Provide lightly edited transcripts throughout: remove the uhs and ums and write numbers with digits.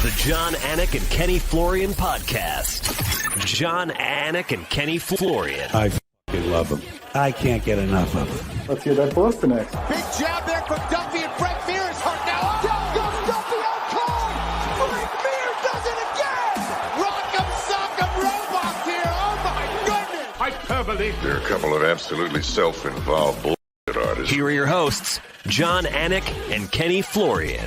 The John, Anik, and Kenny Florian podcast. John, Anik, and Kenny Florian. I f***ing love them. I can't get enough of them. Let's hear that Boston next. Big jab there from Duffy, and Frank Mir is hurt now. Down goes Duffy out cold. Frank Mir does it again. Rock'em sock'em robot here. Oh my goodness. Hyperbole. There are a couple of absolutely self-involved bullshit artists. Here are your hosts, John, Anik, and Kenny Florian.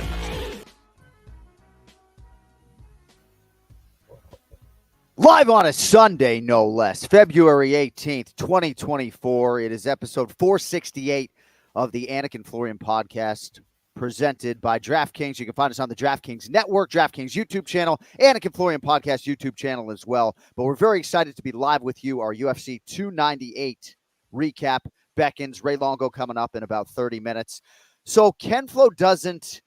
Live on a Sunday, no less, February 18th, 2024. It is episode 468 of the Anik and Florian podcast presented by DraftKings. You can find us on the DraftKings Network, DraftKings YouTube channel, Anik and Florian podcast YouTube channel as well. But we're very excited to be live with you. Our UFC 298 recap beckons. Ray Longo coming up in about 30 minutes. So Ken Flo doesn't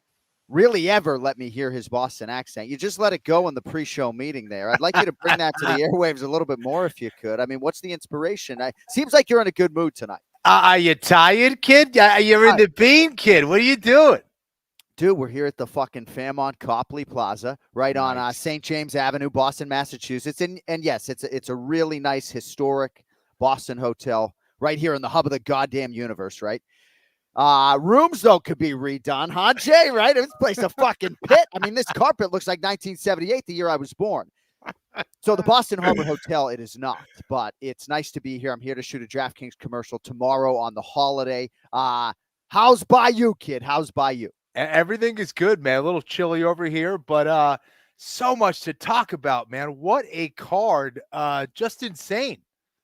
really ever let me hear his Boston accent. You just let it go in the pre-show meeting there. I'd like you to bring that to the airwaves a little bit more if you could. I mean, what's the inspiration? Seems like you're in a good mood tonight. Are you tired, kid? You're in the bean, kid. What are you doing? Dude, we're here at the fucking Fairmont Copley Plaza, right on St. James Avenue, Boston, Massachusetts. And yes, it's a really nice, historic Boston hotel right here in the hub of the goddamn universe, right? Rooms, though, could be redone, huh, Jay, right? This place a fucking pit. I mean, this carpet looks like 1978, the year I was born. So the Boston Harbor Hotel, it is not, but it's nice to be here. I'm here to shoot a DraftKings commercial tomorrow on the holiday. How's by you, kid? How's by you? Everything is good, man. A little chilly over here, but so much to talk about, man. What a card. Just insane.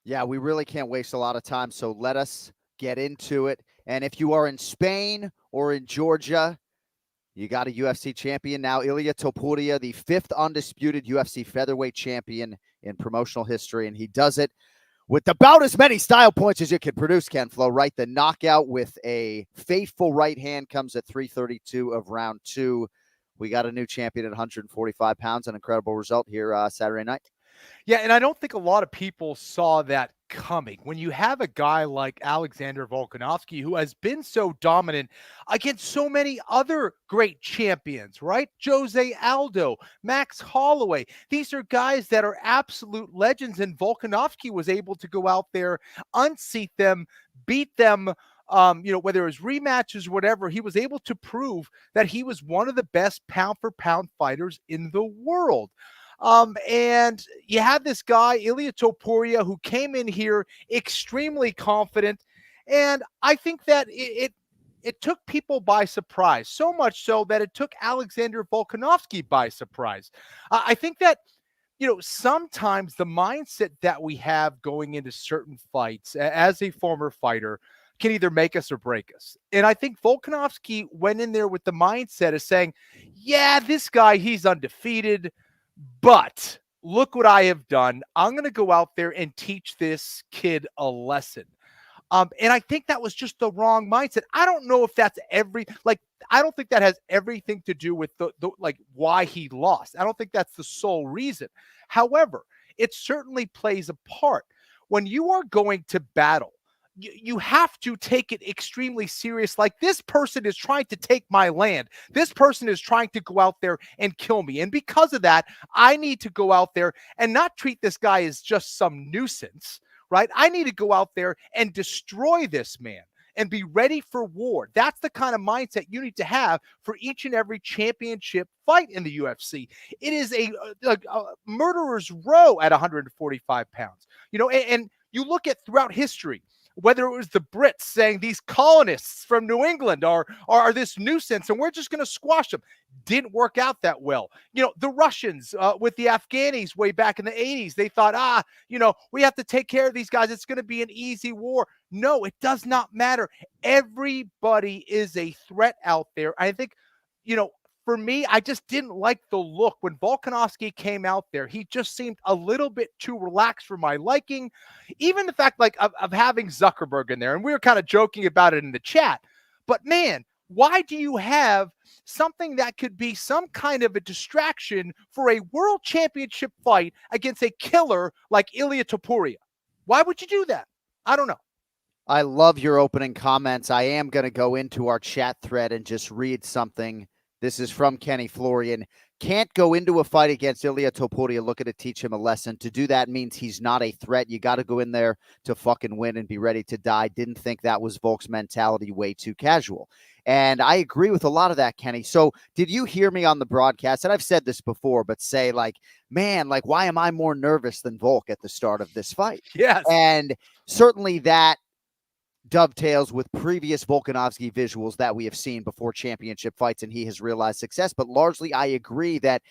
Yeah, we really can't waste a lot of time, so let us get into it. And if you are in Spain or in Georgia, you got a UFC champion now, Ilia Topuria, the fifth undisputed UFC featherweight champion in promotional history. And he does it with about as many style points as you can produce, Ken Flo, right? The knockout with a fateful right hand comes at 3:32 of round two. We got a new champion at 145 pounds, an incredible result here Saturday night. Yeah, and I don't think a lot of people saw that coming. When you have a guy like Alexander Volkanovski, who has been so dominant against so many other great champions, right? Jose Aldo, Max Holloway. These are guys that are absolute legends, and Volkanovski was able to go out there, unseat them, beat them, whether it was rematches or whatever. He was able to prove that he was one of the best pound-for-pound fighters in the world. And you had this guy, Ilia Topuria, who came in here extremely confident. And I think that it took people by surprise, so much so that it took Alexander Volkanovski by surprise. I think that, sometimes the mindset that we have going into certain fights as a former fighter can either make us or break us. And I think Volkanovski went in there with the mindset of saying, yeah, this guy, he's undefeated, but look what I have done. I'm going to go out there and teach this kid a lesson. And I think that was just the wrong mindset. I don't know if that's I don't think that has everything to do with the why he lost. I don't think that's the sole reason. However, it certainly plays a part. When you are going to battle, you have to take it extremely serious. Like, this person is trying to take my land. This person is trying to go out there and kill me. And because of that, I need to go out there and not treat this guy as just some nuisance, right? I need to go out there and destroy this man and be ready for war. That's the kind of mindset you need to have for each and every championship fight in the UFC. It is a murderer's row at 145 pounds. And you look at throughout history, whether it was the Brits saying these colonists from New England are this nuisance and we're just going to squash them. Didn't work out that well. The Russians with the Afghanis way back in the 80s, they thought, we have to take care of these guys. It's going to be an easy war. No, it does not matter. Everybody is a threat out there. I think, for me, I just didn't like the look when Volkanovski came out there. He just seemed a little bit too relaxed for my liking. Even the fact of having Zuckerberg in there, and we were kind of joking about it in the chat. But man, why do you have something that could be some kind of a distraction for a world championship fight against a killer like Ilia Topuria? Why would you do that? I don't know. I love your opening comments. I am going to go into our chat thread and just read something This is from Kenny Florian. Can't go into a fight against Ilia Topuria looking to teach him a lesson. To do that means he's not a threat. You got to go in there to fucking win and be ready to die. Didn't think that was Volk's mentality, way too casual. And I agree with a lot of that, Kenny. So did you hear me on the broadcast? And I've said this before, but say like, man, like, why am I more nervous than Volk at the start of this fight? Yes. And certainly that dovetails with previous Volkanovski visuals that we have seen before championship fights, and he has realized success. But largely, I agree that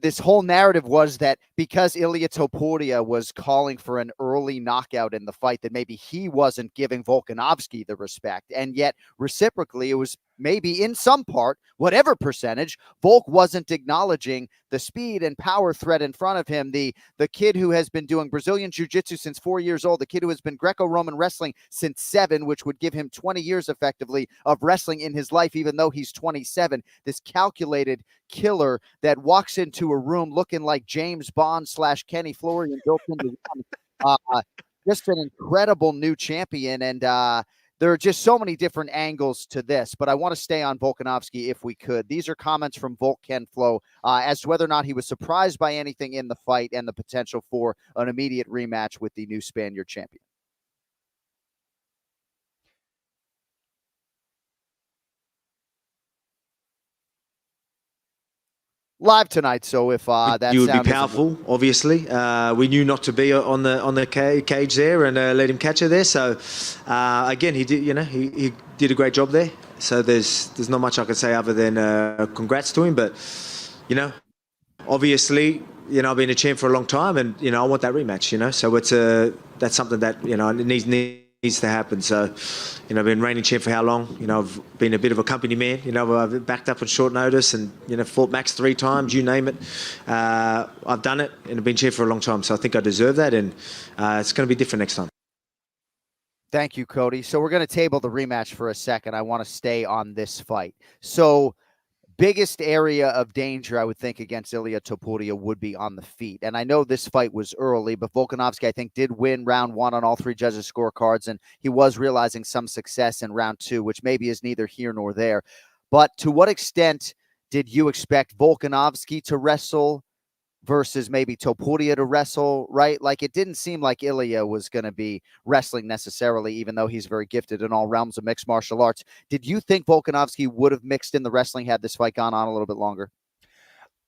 this whole narrative was that because Ilia Topuria was calling for an early knockout in the fight, that maybe he wasn't giving Volkanovski the respect. And yet, reciprocally, it was maybe in some part, whatever percentage, Volk wasn't acknowledging the speed and power threat in front of him. The kid who has been doing Brazilian Jiu-Jitsu since 4 years old, the kid who has been Greco-Roman wrestling since 7, which would give him 20 years effectively of wrestling in his life, even though he's 27. This calculated killer that walks into a room looking like James Bond / Kenny Florian built into one. Just an incredible new champion. And there are just so many different angles to this, but I want to stay on Volkanovski if we could. These are comments from Volk Ken Flo as to whether or not he was surprised by anything in the fight and the potential for an immediate rematch with the new Spaniard champion. Live tonight, so if that you would be powerful, obviously. We knew not to be on the cage there and let him catch her there. So again, he did. He did a great job there. So there's not much I can say other than congrats to him. But obviously, I've been a champ for a long time, and I want that rematch. So it's that's something that it needs to happen. So, I've been reigning champ for how long? I've been a bit of a company man. I've backed up on short notice and, fought Max 3 times, you name it. I've done it and I've been champ for a long time. So I think I deserve that, and it's going to be different next time. Thank you, Cody. So we're going to table the rematch for a second. I want to stay on this fight. So biggest area of danger, I would think, against Ilia Topuria would be on the feet. And I know this fight was early, but Volkanovski, I think, did win round 1 on all 3 judges' scorecards, and he was realizing some success in round 2, which maybe is neither here nor there. But to what extent did you expect Volkanovski to wrestle versus maybe Topuria to wrestle, right? Like, it didn't seem like Ilia was going to be wrestling necessarily, even though he's very gifted in all realms of mixed martial arts. Did you think Volkanovski would have mixed in the wrestling had this fight gone on a little bit longer?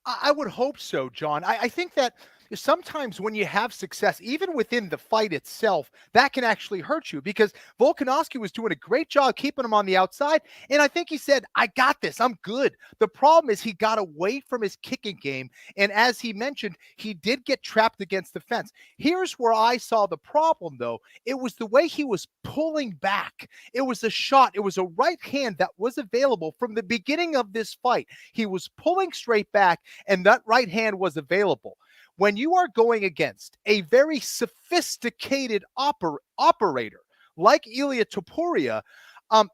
I would hope so, John. I think that sometimes when you have success, even within the fight itself, that can actually hurt you, because Volkanovski was doing a great job keeping him on the outside. And I think he said, I got this. I'm good. The problem is he got away from his kicking game. And as he mentioned, he did get trapped against the fence. Here's where I saw the problem, though. It was the way he was pulling back. It was a shot. It was a right hand that was available from the beginning of this fight. He was pulling straight back, and that right hand was available. When you are going against a very sophisticated operator like Ilia Topuria,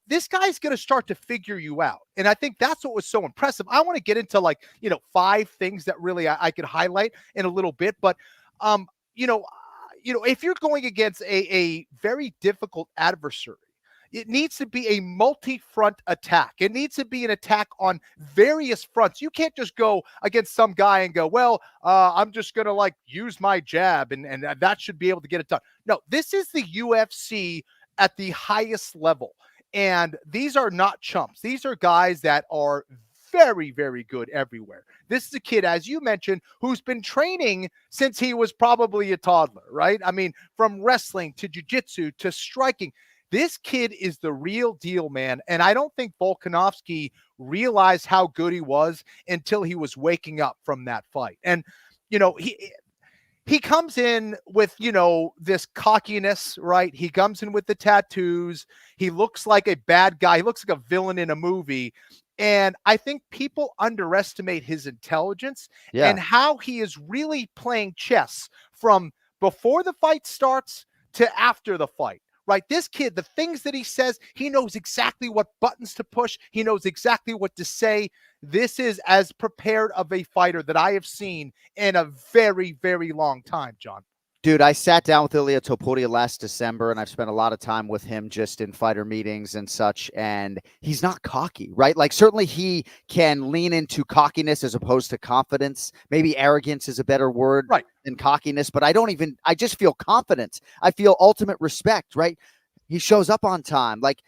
this guy's going to start to figure you out. And I think that's what was so impressive. I want to get into 5 things that really I could highlight in a little bit. But, if you're going against a very difficult adversary, it needs to be a multi-front attack. It needs to be an attack on various fronts. You can't just go against some guy and go, I'm just going to use my jab and that should be able to get it done. No, this is the UFC at the highest level. And these are not chumps. These are guys that are very, very good everywhere. This is a kid, as you mentioned, who's been training since he was probably a toddler, right? I mean, from wrestling to jiu-jitsu to striking. This kid is the real deal, man. And I don't think Volkanovski realized how good he was until he was waking up from that fight. And, he comes in with, this cockiness, right? He comes in with the tattoos. He looks like a bad guy. He looks like a villain in a movie. And I think people underestimate his intelligence and how he is really playing chess from before the fight starts to after the fight. Right? This kid, the things that he says, he knows exactly what buttons to push. He knows exactly what to say. This is as prepared of a fighter that I have seen in a very, very long time, John. Dude, I sat down with Ilia Topuria last December, and I've spent a lot of time with him just in fighter meetings and such, and he's not cocky, right? Like, certainly he can lean into cockiness as opposed to confidence. Maybe arrogance is a better word than cockiness, but I just feel confidence. I feel ultimate respect, right? He shows up on time. Like,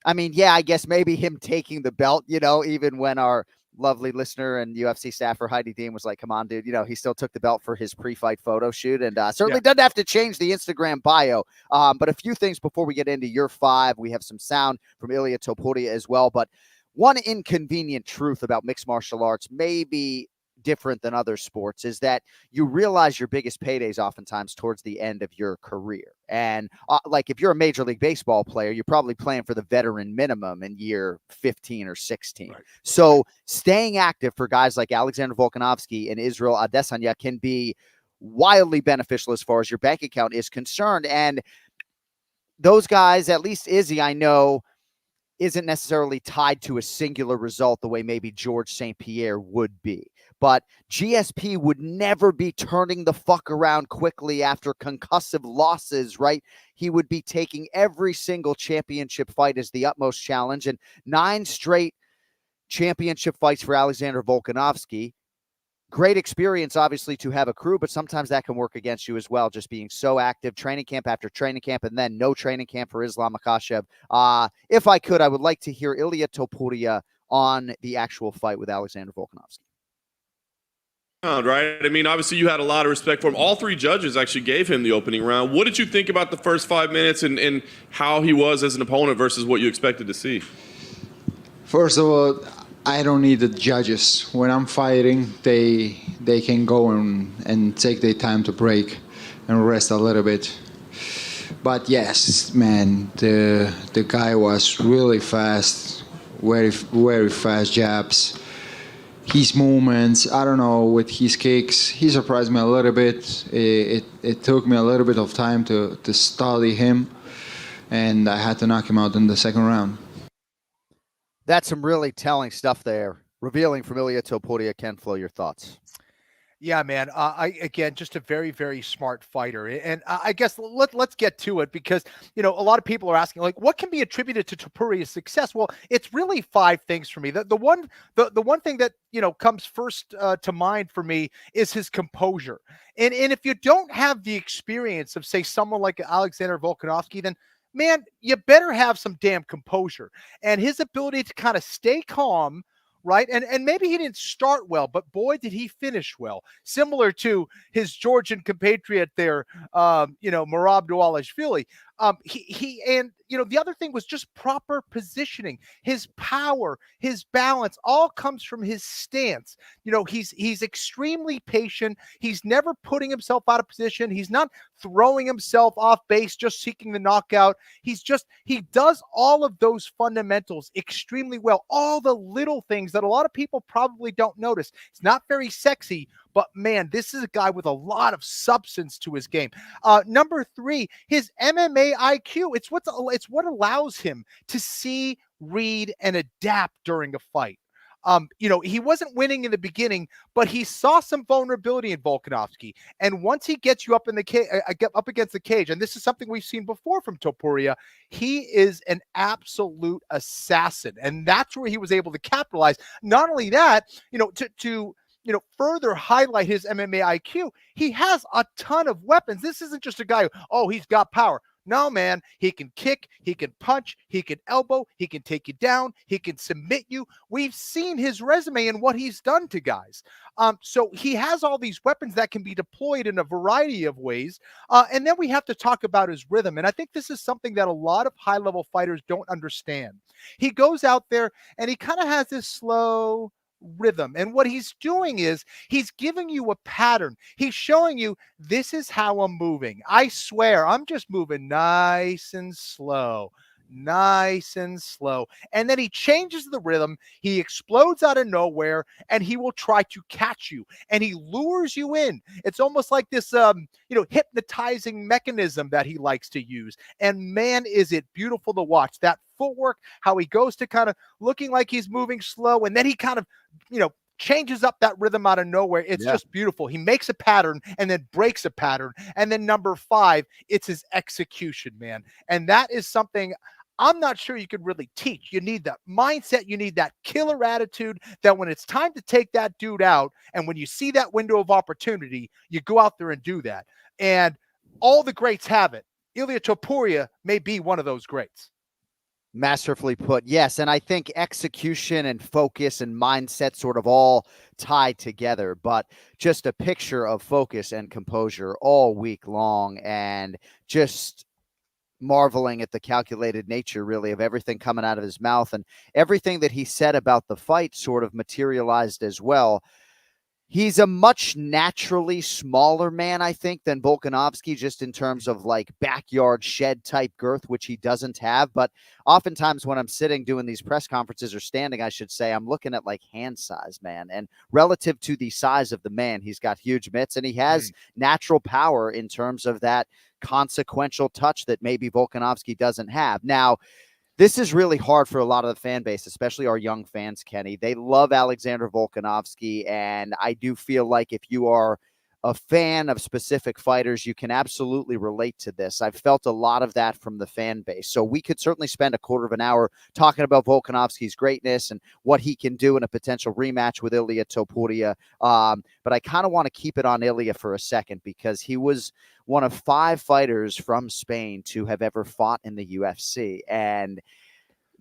I mean, yeah, I guess maybe him taking the belt, even when our lovely listener and UFC staffer Heidi Dean was like, come on, dude, he still took the belt for his pre-fight photo shoot, and certainly doesn't have to change the Instagram bio. But a few things before we get into year 5. We have some sound from Ilia Topuria as well, but one inconvenient truth about mixed martial arts, maybe different than other sports, is that you realize your biggest paydays oftentimes towards the end of your career. And like if you're a Major League Baseball player, you're probably playing for the veteran minimum in year 15 or 16. Right. So staying active for guys like Alexander Volkanovski and Israel Adesanya can be wildly beneficial as far as your bank account is concerned. And those guys, at least Izzy, I know, isn't necessarily tied to a singular result the way maybe George St. Pierre would be. But GSP would never be turning the fuck around quickly after concussive losses, right? He would be taking every single championship fight as the utmost challenge, and 9 straight championship fights for Alexander Volkanovski. Great experience, obviously, to have a crew, but sometimes that can work against you as well, just being so active, training camp after training camp, and then no training camp for Islam Makhachev. If I could, I would like to hear Ilia Topuria on the actual fight with Alexander Volkanovski. Right? I mean, obviously you had a lot of respect for him. All 3 judges actually gave him the opening round. What did you think about the first 5 minutes and how he was as an opponent versus what you expected to see? First of all, I don't need the judges. When I'm fighting, they can go and take their time to break and rest a little bit. But yes, man, the guy was really fast, very, very fast jabs. His movements, I don't know, with his kicks, he surprised me a little bit. It took me a little bit of time to study him, and I had to knock him out in the second round. That's some really telling stuff there. Revealing from Ilia Topuria. Ken Flo, your thoughts? Yeah, man. Again, just a very, very smart fighter. And I guess let's get to it because, a lot of people are asking, like, what can be attributed to Topuria's success? Well, it's really 5 things for me. The one thing that, comes first to mind for me is his composure. And if you don't have the experience of, say, someone like Alexander Volkanovski, then, man, you better have some damn composure. And his ability to kind of stay calm, right? And maybe he didn't start well, but boy, did he finish well. Similar to his Georgian compatriot there, Merab Dvalishvili. The other thing was just proper positioning. His power, his balance, all comes from his stance. He's extremely patient. He's never putting himself out of position. He's not throwing himself off base, just seeking the knockout. He does all of those fundamentals extremely well. All the little things that a lot of people probably don't notice. It's not very sexy, but man, this is a guy with a lot of substance to his game. Number 3, his MMA IQ. It's what allows him to see, read, and adapt during a fight. He wasn't winning in the beginning, but he saw some vulnerability in Volkanovski. And once he gets you up in the up against the cage, and this is something we've seen before from Topuria, he is an absolute assassin. And that's where he was able to capitalize. Not only that, to further highlight his MMA IQ, he has a ton of weapons. This isn't just a guy he's got power. No, man, he can kick, he can punch, he can elbow, he can take you down, he can submit you. We've seen his resume and what he's done to guys. So he has all these weapons that can be deployed in a variety of ways. And then we have to talk about his rhythm. And I think this is something that a lot of high-level fighters don't understand. He goes out there and he kind of has this slow rhythm. And what he's doing is he's giving you a pattern. He's showing you, this is how I'm moving. I swear, I'm just moving nice and slow. Nice and slow. And then he changes the rhythm. He explodes out of nowhere and he will try to catch you and he lures you in. It's almost like this, hypnotizing mechanism that he likes to use. And man, is it beautiful to watch that footwork, how he goes to kind of looking like he's moving slow. And then he kind of, changes up that rhythm out of nowhere. It's just beautiful. He makes a pattern and then breaks a pattern. And then number 5, it's his execution, man. And that is something I'm not sure you could really teach. You need that mindset. You need that killer attitude that when it's time to take that dude out, and when you see that window of opportunity, you go out there and do that. And all the greats have it. Ilia Topuria may be one of those greats. Masterfully put. Yes. And I think execution and focus and mindset sort of all tied together, but just a picture of focus and composure all week long, and just marveling at the calculated nature, really, of everything coming out of his mouth, and everything that he said about the fight sort of materialized as well. He's a much naturally smaller man, I think, than Volkanovski, just in terms of like backyard shed type girth, which he doesn't have. But oftentimes when I'm sitting doing these press conferences, or standing, I should say, I'm looking at like hand size, man. And relative to the size of the man, he's got huge mitts, and he has natural power in terms of that consequential touch that maybe Volkanovski doesn't have. Now, this is really hard for a lot of the fan base, especially our young fans, Kenny. They love Alexander Volkanovski, and I do feel like if you are a fan of specific fighters, you can absolutely relate to this. I've felt a lot of that from the fan base. So we could certainly spend a quarter of an hour talking about Volkanovski's greatness and what he can do in a potential rematch with Ilia Topuria. But I kind of want to keep it on Ilia for a second, because he was one of 5 fighters from Spain to have ever fought in the UFC. And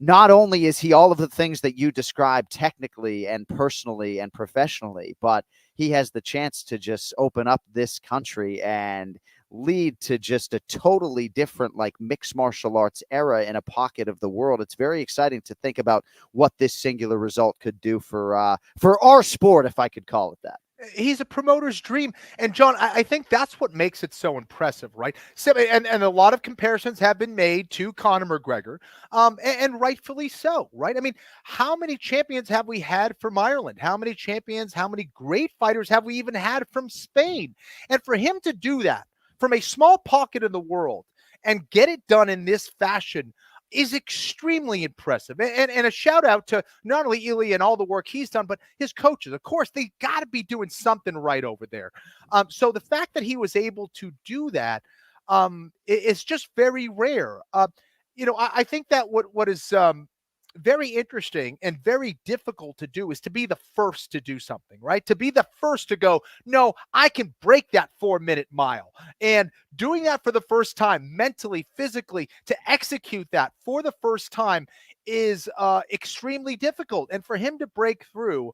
not only is he all of the things that you described technically and personally and professionally, but he has the chance to just open up this country and lead to just a totally different, like, mixed martial arts era in a pocket of the world. It's very exciting to think about what this singular result could do for our sport, if I could call it that. He's a promoter's dream. And John, I think that's what makes it so impressive, right? So, and a lot of comparisons have been made to Conor McGregor, and rightfully so, right? I mean, how many champions have we had from Ireland? How many champions, how many great fighters have we even had from Spain? And for him to do that from a small pocket in the world and get it done in this fashion is extremely impressive. And a shout out to not only Ilia and all the work he's done, but his coaches. Of course, they got to be doing something right over there. So the fact that he was able to do that is just very rare. I think that what is very interesting and very difficult to do is to be the first to do something, right? To be the first to go, no, I can break that 4-minute mile. And doing that for the first time, mentally, physically, to execute that for the first time is extremely difficult. And for him to break through,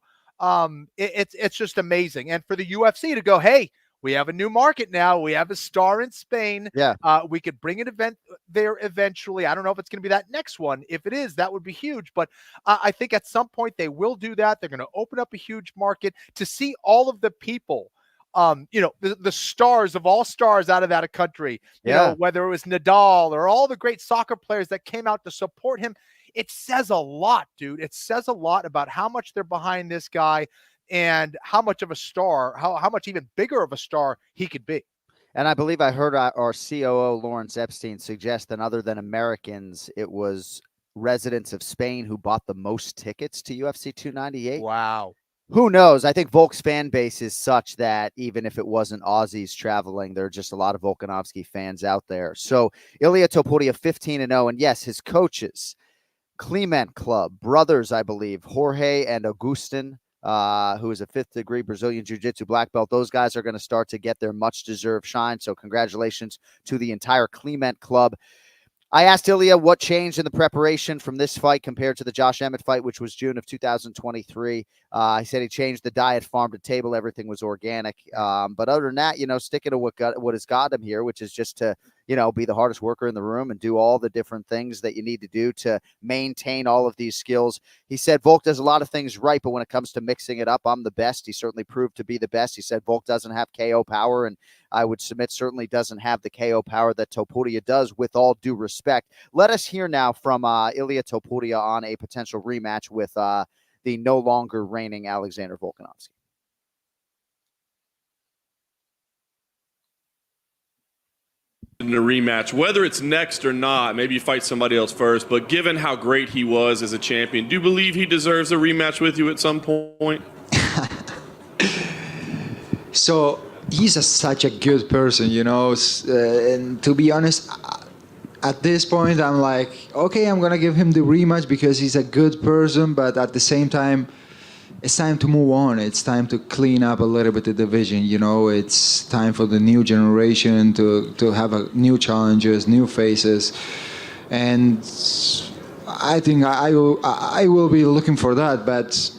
it's just amazing. And for the UFC to go, hey, we have a new market now. We have a star in Spain. Yeah. We could bring an event there eventually. I don't know if it's going to be that next one. If it is, that would be huge. But I think at some point they will do that. They're going to open up a huge market to see all of the people, the stars of all stars out of that country, you know, whether it was Nadal or all the great soccer players that came out to support him. It says a lot, dude. It says a lot about how much they're behind this guy and how much of a star, how much even bigger of a star he could be. And I believe I heard our COO, Lawrence Epstein, suggest that other than Americans, it was residents of Spain who bought the most tickets to UFC 298. Wow. Who knows? I think Volk's fan base is such that even if it wasn't Aussies traveling, there are just a lot of Volkanovski fans out there. So Ilia Topuria 15-0. And yes, his coaches, Clement Club, brothers, I believe, Jorge and Agustin, who is a 5th degree Brazilian Jiu-Jitsu black belt. Those guys are going to start to get their much deserved shine. So congratulations to the entire Clement Club. I asked Ilia what changed in the preparation from this fight compared to the Josh Emmett fight, which was June of 2023. He said he changed the diet, farm to table. Everything was organic. But other than that, sticking to what has got him here, which is just to, be the hardest worker in the room and do all the different things that you need to do to maintain all of these skills. He said Volk does a lot of things right, but when it comes to mixing it up, I'm the best. He certainly proved to be the best. He said Volk doesn't have KO power, and I would submit certainly doesn't have the KO power that Topuria does, with all due respect. Let us hear now from Ilia Topuria on a potential rematch with the no longer reigning Alexander Volkanovski. In a rematch, whether it's next or not, maybe you fight somebody else first, but given how great he was as a champion, do you believe he deserves a rematch with you at some point? So he's such a good person, and to be honest, at this point, I'm like, okay, I'm going to give him the rematch because he's a good person, but at the same time, it's time to move on. It's time to clean up a little bit the division, It's time for the new generation to have new challenges, new faces. And I think I will be looking for that. But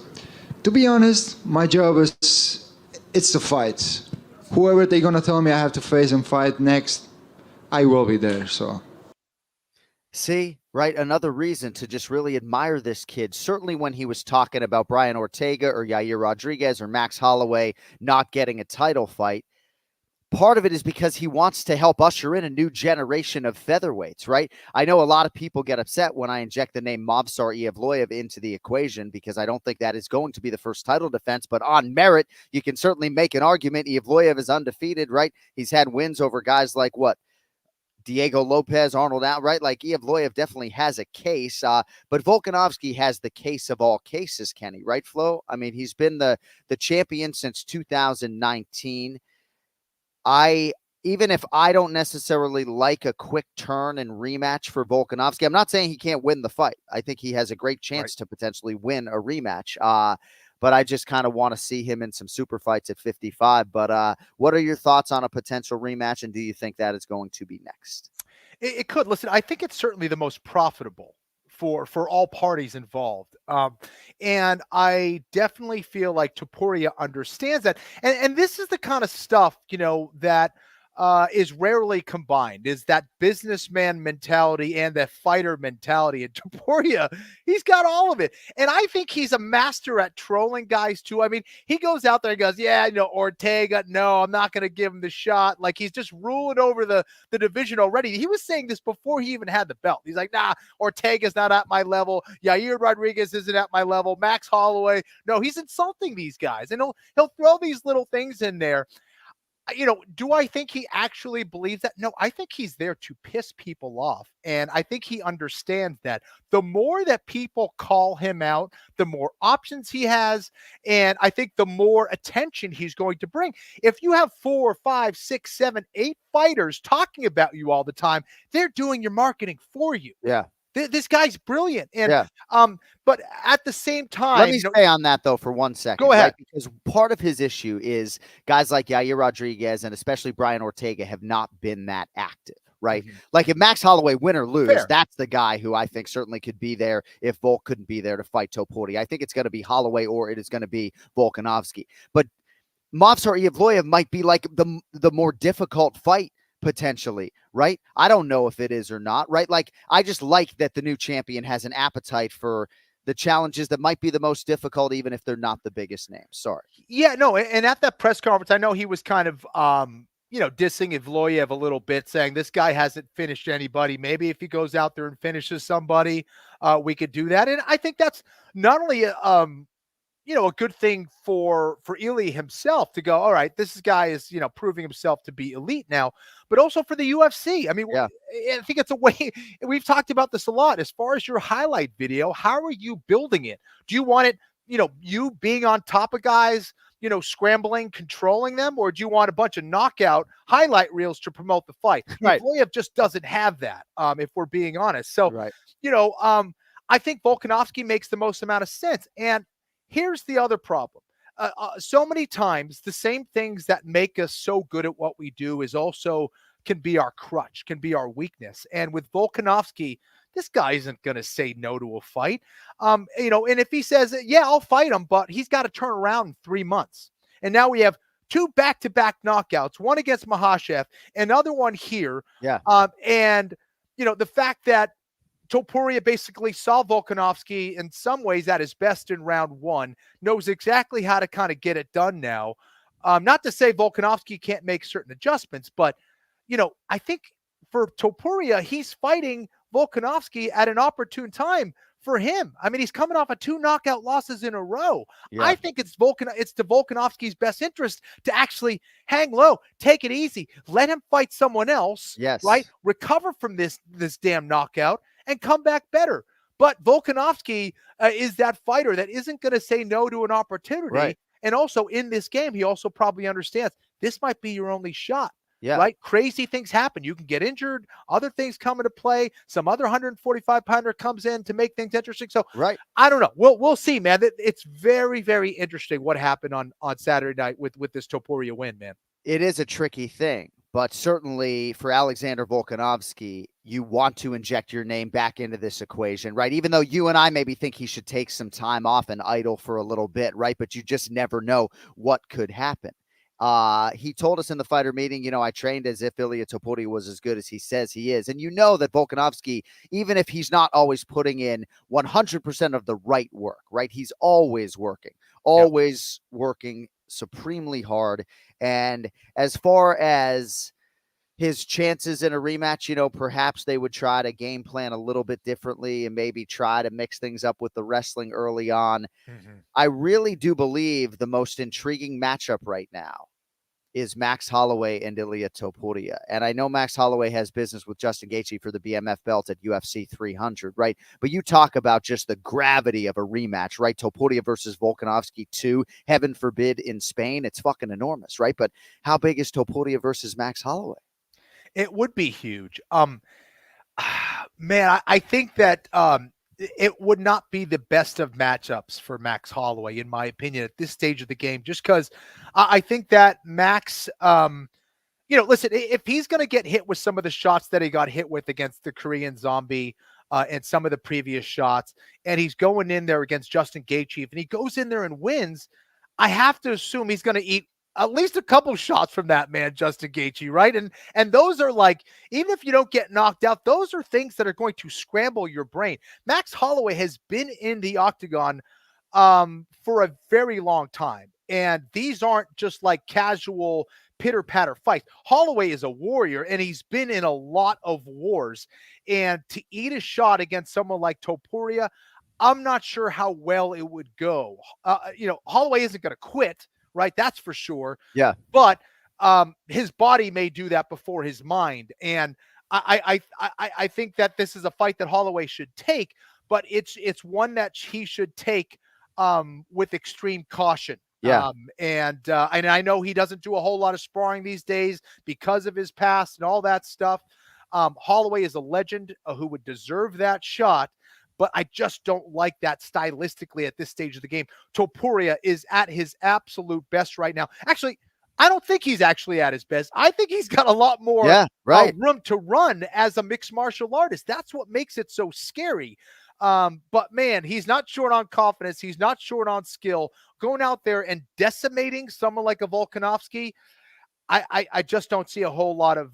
to be honest, my job it's to fight. Whoever they're going to tell me I have to face and fight next, I will be there, so... See, right? Another reason to just really admire this kid. Certainly when he was talking about Brian Ortega or Yair Rodriguez or Max Holloway not getting a title fight, part of it is because he wants to help usher in a new generation of featherweights, right? I know a lot of people get upset when I inject the name Movsar Evloev into the equation because I don't think that is going to be the first title defense, but on merit, you can certainly make an argument. Evloev is undefeated, right? He's had wins over guys like Diego Lopez, Arnold outright. Like Evloev definitely has a case, but Volkanovski has the case of all cases, Kenny, right, Flo? I mean, he's been the champion since 2019. Even if I don't necessarily like a quick turn and rematch for Volkanovski, I'm not saying he can't win the fight. I think he has a great chance to potentially win a rematch. But I just kind of want to see him in some super fights at 55. But what are your thoughts on a potential rematch, and do you think that is going to be next? It could. Listen, I think it's certainly the most profitable for all parties involved. And I definitely feel like Topuria understands that. And this is the kind of stuff, that is rarely combined, is that businessman mentality and that fighter mentality. And Topuria, he's got all of it. And I think he's a master at trolling guys too. I mean, he goes out there and goes, Ortega, no, I'm not going to give him the shot. Like he's just ruling over the division already. He was saying this before he even had the belt. He's like, nah, Ortega's not at my level. Yair Rodriguez isn't at my level. Max Holloway. No, he's insulting these guys. And he'll throw these little things in there. Do I think he actually believes that? No, I think he's there to piss people off. And I think he understands that the more that people call him out, the more options he has. And I think the more attention he's going to bring. If you have 4, 5, 6, 7, 8 fighters talking about you all the time, they're doing your marketing for you. Yeah. This guy's brilliant. And, but at the same time, let me stay on that though for 1 second. Go ahead. Right? Because part of his issue is guys like Yair Rodriguez and especially Brian Ortega have not been that active, right? Mm-hmm. Like if Max Holloway win or lose, that's the guy who I think certainly could be there if Volk couldn't be there to fight Topuria. I think it's going to be Holloway or it is going to be Volkanovski. But Movsar Evloev might be like the more difficult fight potentially, right? I don't know if it is or not, right? Like, I just like that the new champion has an appetite for the challenges that might be the most difficult, even if they're not the biggest names. Sorry. Yeah, no. And at that press conference, I know he was kind of, dissing Evloev a little bit, saying this guy hasn't finished anybody. Maybe if he goes out there and finishes somebody, we could do that. And I think that's not only a good thing for Ilia himself to go, all right, this guy is, proving himself to be elite now, but also for the UFC. I mean, I think it's a way, we've talked about this a lot, as far as your highlight video, how are you building it? Do you want it, you being on top of guys, scrambling, controlling them, or do you want a bunch of knockout highlight reels to promote the fight? Right. Evloev just doesn't have that, if we're being honest. So, I think Volkanovski makes the most amount of sense. And here's the other problem. So many times, the same things that make us so good at what we do is also can be our crutch, can be our weakness. And with Volkanovski, this guy isn't going to say no to a fight. And if he says, yeah, I'll fight him, but he's got to turn around in 3 months. And now we have 2 back-to-back knockouts, one against Makhachev, another one here. Yeah. And, the fact that Topuria basically saw Volkanovski in some ways at his best in round 1, knows exactly how to kind of get it done now. Not to say Volkanovski can't make certain adjustments, but, I think for Topuria, he's fighting Volkanovski at an opportune time for him. I mean, he's coming off of 2 knockout losses in a row. Yeah. I think it's to Volkanovski's best interest to actually hang low, take it easy, let him fight someone else, right? Recover from this damn knockout, and come back better. But Volkanovski is that fighter that isn't going to say no to an opportunity. Right. And also in this game, he also probably understands this might be your only shot. Yeah. Right? Crazy things happen. You can get injured. Other things come into play. Some other 145-pounder comes in to make things interesting. So Right. I don't know. We'll see, man. It's very, very interesting what happened on Saturday night with this Topuria win, man. It is a tricky thing, but certainly for Alexander Volkanovski, you want to inject your name back into this equation, right? Even though you and I maybe think he should take some time off and idle for a little bit, right? But you just never know what could happen. He told us in the fighter meeting, I trained as if Ilia Topuria was as good as he says he is. And you know that Volkanovski, even if he's not always putting in 100% of the right work, right? He's always working supremely hard. And as far as his chances in a rematch, perhaps they would try to game plan a little bit differently and maybe try to mix things up with the wrestling early on. Mm-hmm. I really do believe the most intriguing matchup right now is Max Holloway and Ilia Topuria. And I know Max Holloway has business with Justin Gaethje for the BMF belt at UFC 300, right? But you talk about just the gravity of a rematch, right? Topuria versus Volkanovski 2, heaven forbid, in Spain. It's fucking enormous, right? But how big is Topuria versus Max Holloway? It would be huge. Man, I think that it would not be the best of matchups for Max Holloway, in my opinion, at this stage of the game, just because I think that Max, listen, if he's going to get hit with some of the shots that he got hit with against the Korean Zombie and some of the previous shots, and he's going in there against Justin Gaethje, and he goes in there and wins, I have to assume he's going to eat at least a couple shots from that man, Justin Gaethje, right? And those are like, even if you don't get knocked out, those are things that are going to scramble your brain. Max Holloway has been in the octagon for a very long time. And these aren't just like casual pitter-patter fights. Holloway is a warrior, and he's been in a lot of wars. And to eat a shot against someone like Topuria, I'm not sure how well it would go. Holloway isn't going to quit, right? That's for sure. Yeah. But his body may do that before his mind. And I think that this is a fight that Holloway should take, but it's one that he should take with extreme caution. Yeah. And I know he doesn't do a whole lot of sparring these days because of his past and all that stuff. Holloway is a legend who would deserve that shot, but I just don't like that stylistically at this stage of the game. Topuria is at his absolute best right now. Actually, I don't think he's actually at his best. I think he's got a lot more room to run as a mixed martial artist. That's what makes it so scary. But man, he's not short on confidence. He's not short on skill. Going out there and decimating someone like a Volkanovski, I just don't see a whole lot of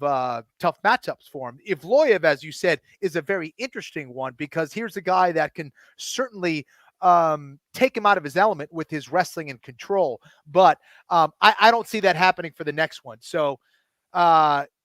tough matchups for him. Evloev, as you said, is a very interesting one because here's a guy that can certainly take him out of his element with his wrestling and control. But I don't see that happening for the next one. So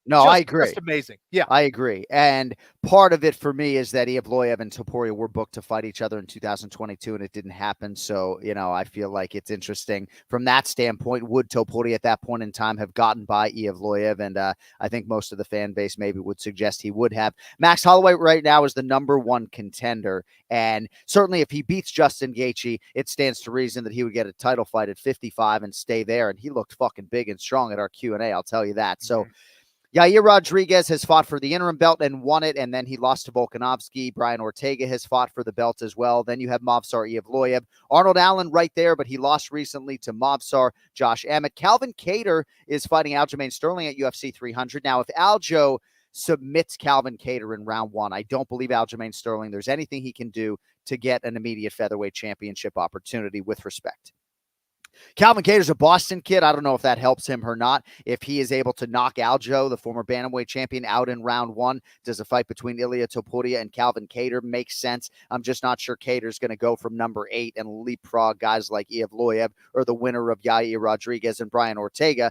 no, I agree. Just amazing. Yeah, I agree. And part of it for me is that Evloev and Topuria were booked to fight each other in 2022, and it didn't happen. So, I feel like it's interesting from that standpoint. Would Topuria at that point in time have gotten by Evloev? And I think most of the fan base maybe would suggest he would have. Max Holloway right now is the number one contender. And certainly if he beats Justin Gaethje, it stands to reason that he would get a title fight at 55 and stay there. And he looked fucking big and strong at our Q&A, I'll tell you that. So, Yair Rodriguez has fought for the interim belt and won it, and then he lost to Volkanovski. Brian Ortega has fought for the belt as well. Then you have Movsar Evloev. Arnold Allen right there, but he lost recently to Movsar. Josh Emmett. Calvin Kattar is fighting Aljamain Sterling at UFC 300. Now, if Aljo submits Calvin Kattar in round one, I don't believe Aljamain Sterling, there's anything he can do to get an immediate featherweight championship opportunity with respect. Calvin Kattar's a Boston kid. I don't know if that helps him or not. If he is able to knock Aljo, the former bantamweight champion, out in round one, does a fight between Ilia Topuria and Calvin Kattar make sense? I'm just not sure Kattar's going to go from number 8 and leapfrog guys like Evloev or the winner of Yair Rodriguez and Brian Ortega.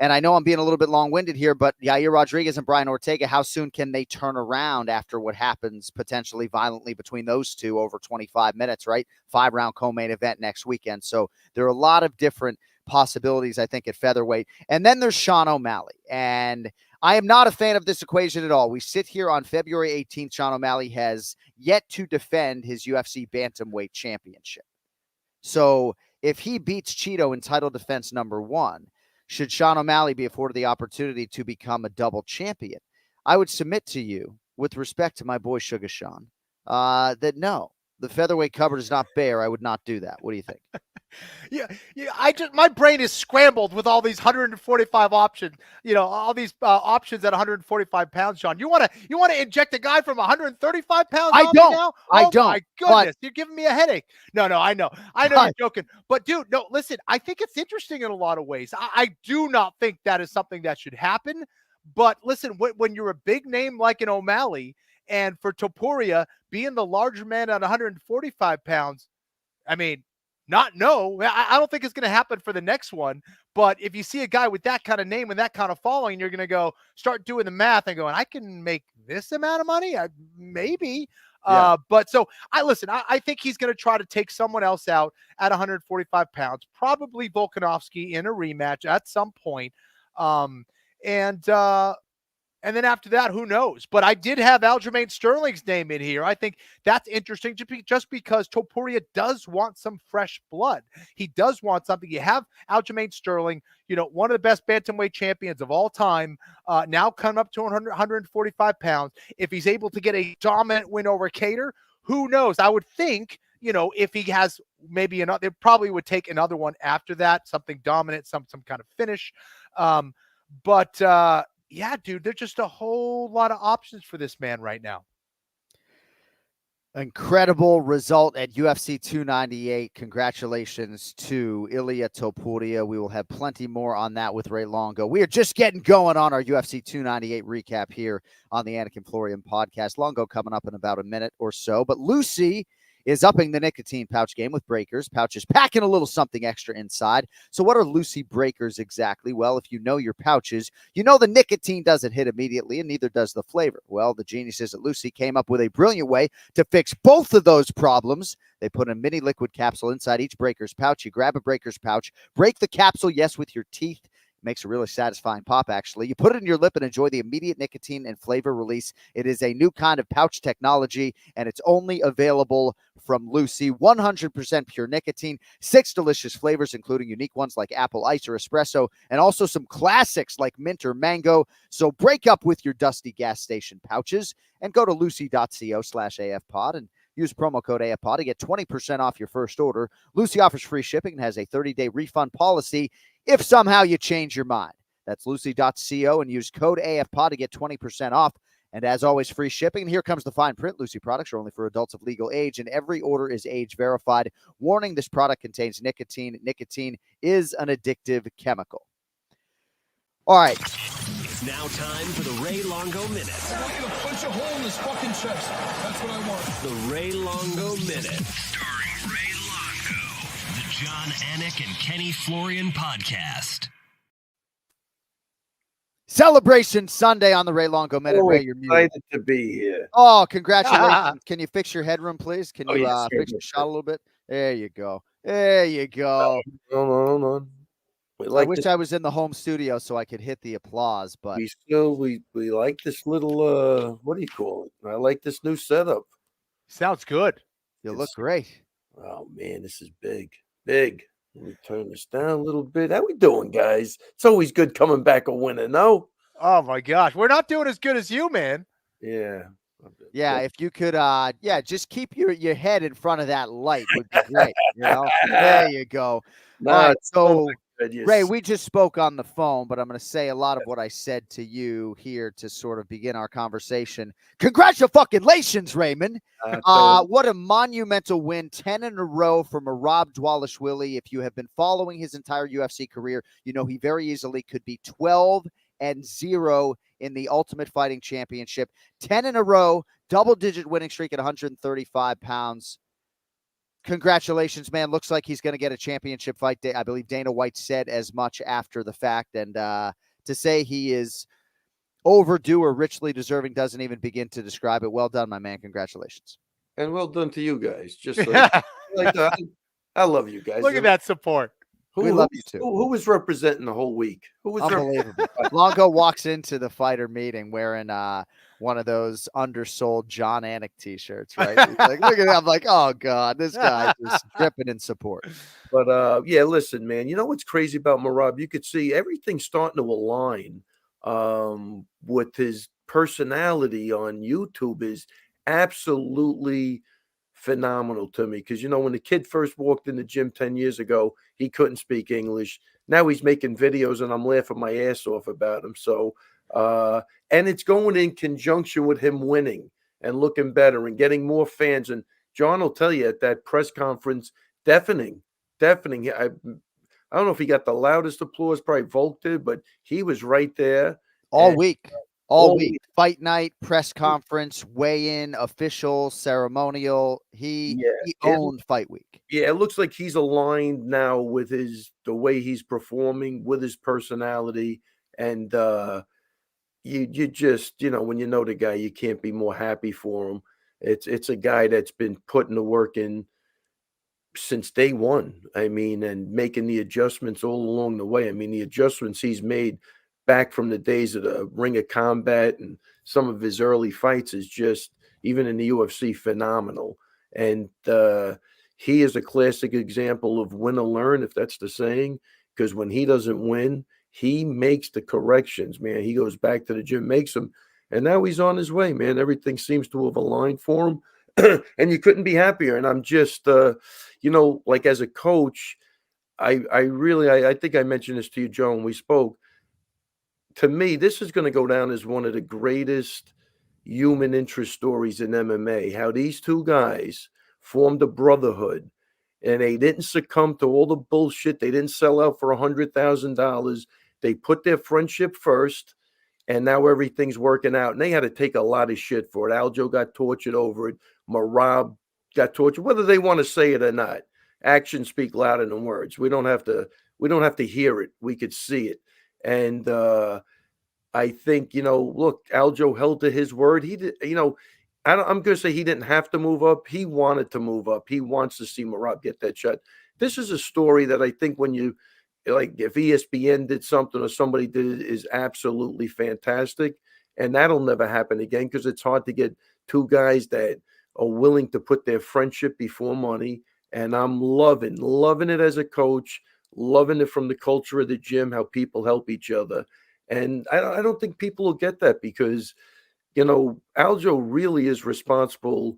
And I know I'm being a little bit long-winded here, but Yair Rodriguez and Brian Ortega, how soon can they turn around after what happens potentially violently between those two over 25 minutes, right? 5-round co-main event next weekend. So there are a lot of different possibilities, I think, at featherweight. And then there's Sean O'Malley. And I am not a fan of this equation at all. We sit here on February 18th. Sean O'Malley has yet to defend his UFC bantamweight championship. So if he beats Cheeto in title defense number 1, should Sean O'Malley be afforded the opportunity to become a double champion? I would submit to you, with respect to my boy Sugar Sean, that no, the featherweight cupboard is not bare. I would not do that. What do you think? Yeah, my brain is scrambled with all these 145 options. All these options at 145 pounds. Sean, you want to inject a guy from 135 pounds? I don't. Now? I don't. My goodness, you're giving me a headache. No, I know you're joking, but dude, no, listen. I think it's interesting in a lot of ways. I do not think that is something that should happen. But listen, when you're a big name like an O'Malley, and for Topuria being the larger man at 145 pounds, I mean. I don't think it's going to happen for the next one. But if you see a guy with that kind of name and that kind of following, you're going to start doing the math and going, I can make this amount of money. Maybe. Yeah. But so I think he's going to try to take someone else out at 145 pounds, probably Volkanovski in a rematch at some point. And then after that, who knows? But I did have Aljamain Sterling's name in here. I think that's interesting just because Topuria does want some fresh blood. He does want something. You have Aljamain Sterling, one of the best bantamweight champions of all time, now coming up to 145 pounds. If he's able to get a dominant win over Cater, who knows? I would think, if he has maybe another, they probably would take another one after that, something dominant, some kind of finish. Yeah, dude, there's just a whole lot of options for this man right now. Incredible result at UFC 298. Congratulations to Ilia Topuria. We will have plenty more on that with Ray Longo. We are just getting going on our UFC 298 recap here on the Anik Florian podcast. Longo coming up in about a minute or so. But Lucy is upping the nicotine pouch game with breakers. Pouches packing a little something extra inside. So what are Lucy breakers exactly? Well, if you know your pouches, you know the nicotine doesn't hit immediately and neither does the flavor. Well, the geniuses at Lucy came up with a brilliant way to fix both of those problems. They put a mini liquid capsule inside each breaker's pouch. You grab a breaker's pouch, break the capsule, yes, with your teeth. Makes a really satisfying pop, actually. You put it in your lip and enjoy the immediate nicotine and flavor release. It is a new kind of pouch technology, and it's only available from Lucy. 100% pure nicotine, 6 delicious flavors, including unique ones like apple ice or espresso, and also some classics like mint or mango. So break up with your dusty gas station pouches and go to lucy.co/AFpod and use promo code AFPOD to get 20% off your first order. Lucy offers free shipping and has a 30-day refund policy if somehow you change your mind. That's lucy.co and use code AFPOD to get 20% off. And as always, free shipping. And here comes the fine print. Lucy products are only for adults of legal age, and every order is age verified. Warning, this product contains nicotine. Nicotine is an addictive chemical. All right. It's now time for the Ray Longo Minute. I want you to punch a hole in his fucking chest. That's what I want. The Ray Longo Minute. Starring Ray Longo. The John Anik and Kenny Florian Podcast. Celebration Sunday on the Ray Longo Minute. Ray, you're excited to be here. Oh, congratulations. Can you fix your headroom, please? Can you yes, fix your shot a little bit? There you go. There you go. Hold on. I wish I was in the home studio so I could hit the applause, but we like this little what do you call it? I like this new setup. Sounds good. You look great. Oh man, this is big. Let me turn this down a little bit. How we doing, guys? It's always good coming back a winner, no? Oh my gosh, we're not doing as good as you, man. Yeah. Yeah, if you could just keep your head in front of that light would be great. There you go. No, all right, so yes. Ray, we just spoke on the phone, but I'm going to say a lot of what I said to you here to sort of begin our conversation. Congratulations, Raymond. What a monumental win, 10 in a row for Merab Dvalishvili. If you have been following his entire UFC career, you know he very easily could be 12-0 in the Ultimate Fighting Championship. 10 in a row, double-digit winning streak at 135 pounds. Congratulations, man. Looks like he's going to get a championship fight. I believe Dana White said as much after the fact. And to say he is overdue or richly deserving doesn't even begin to describe it. Well done, my man. Congratulations. And well done to you guys. Just I love you guys. Look at that support. We love you too. Who was representing the whole week? Who was unbelievable? Longo walks into the fighter meeting wearing one of those undersold John Anik t-shirts, right? He's like, look at that. I'm like, oh God, this guy just dripping in support. But yeah, listen, man, you know what's crazy about Merab? You could see everything starting to align with his personality on YouTube is absolutely phenomenal to me. Because, you know, when the kid first walked in the gym 10 years ago, he couldn't speak English. Now he's making videos and I'm laughing my ass off about him. So, and it's going in conjunction with him winning and looking better and getting more fans. And John will tell you at that press conference, deafening. I don't know if he got the loudest applause, probably Volk did, but he was right there. All week. Fight night, press conference, weigh-in, official, ceremonial. He owned fight week. Yeah, it looks like he's aligned now with the way he's performing, with his personality. And you just, you know, when you know the guy, you can't be more happy for him. It's a guy that's been putting the work in since day one. I mean, and making the adjustments all along the way. I mean, the adjustments he's made back from the days of the Ring of Combat and some of his early fights is just, even in the UFC, phenomenal. And he is a classic example of win or learn, if that's the saying, because when he doesn't win, he makes the corrections, man. He goes back to the gym, makes them, and now he's on his way, man. Everything seems to have aligned for him. And you couldn't be happier. And I'm just, you know, like as a coach, I think I mentioned this to you, Joe, when we spoke. To me, this is going to go down as one of the greatest human interest stories in MMA. How these two guys formed a brotherhood and they didn't succumb to all the bullshit. They didn't sell out for $100,000. They put their friendship first. And now everything's working out. And they had to take a lot of shit for it. Aljo got tortured over it. Merab got tortured, whether they want to say it or not. Actions speak louder than words. We don't have to hear it. We could see it. And I think, you know, look, Aljo held to his word. He did, you know, I'm going to say he didn't have to move up. He wanted to move up. He wants to see Merab get that shot. This is a story that I think when you, like, if ESPN did something or somebody did it, is absolutely fantastic. And that'll never happen again because it's hard to get two guys that are willing to put their friendship before money. And I'm loving it as a coach, loving it from the culture of the gym, how people help each other. And I don't think people will get that because, you know, Aljo really is responsible.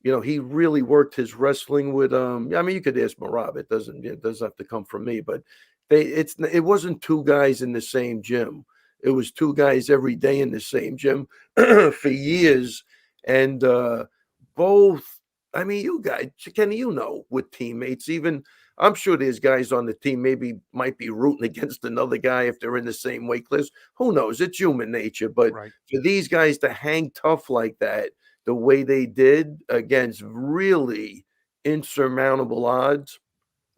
You know, he really worked his wrestling with, I mean, you could ask Merab. It doesn't have to come from me, but it wasn't two guys in the same gym. It was two guys every day in the same gym for years. And both, I mean, you guys, Kenny, you know, with teammates, even I'm sure there's guys on the team might be rooting against another guy if they're in the same weight class. Who knows? It's human nature. But for these guys to hang tough like that, the way they did against really insurmountable odds,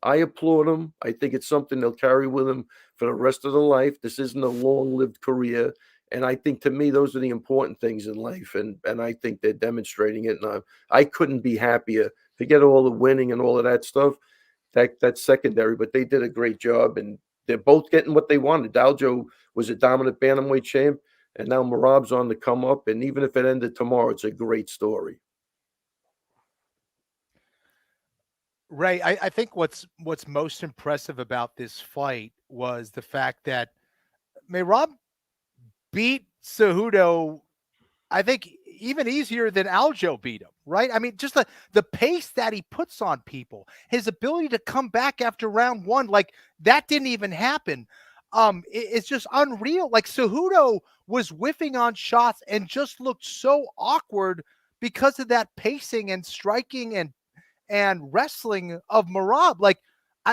I applaud them. I think it's something they'll carry with them for the rest of their life. This isn't a long-lived career. And I think, to me, those are the important things in life. And I think they're demonstrating it. And I couldn't be happier. Forget all the winning and all of that stuff. That's secondary. But they did a great job. And they're both getting what they wanted. Aljo was a dominant bantamweight champ. And now Merab's on the come up. And even if it ended tomorrow, it's a great story. Ray, I think what's most impressive about this fight was the fact that Merab beat Cejudo, I think, even easier than Aljo beat him, right? I mean, just the pace that he puts on people, his ability to come back after round one, like that didn't even happen. It's just unreal. Like Cejudo was whiffing on shots and just looked so awkward because of that pacing and striking and wrestling of Merab. Like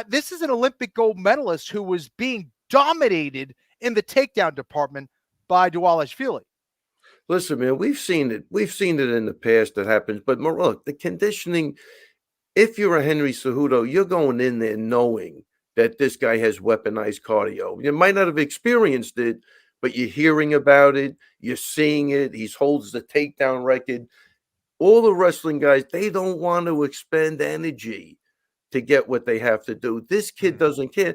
this is an Olympic gold medalist who was being dominated in the takedown department by Dvalishvili. Listen, man, we've seen it. We've seen it in the past that happens. But look, the conditioning, if you're a Henry Cejudo, you're going in there knowing that this guy has weaponized cardio. You might not have experienced it, but you're hearing about it. You're seeing it. He holds the takedown record. All the wrestling guys, they don't want to expend energy to get what they have to do. This kid doesn't care.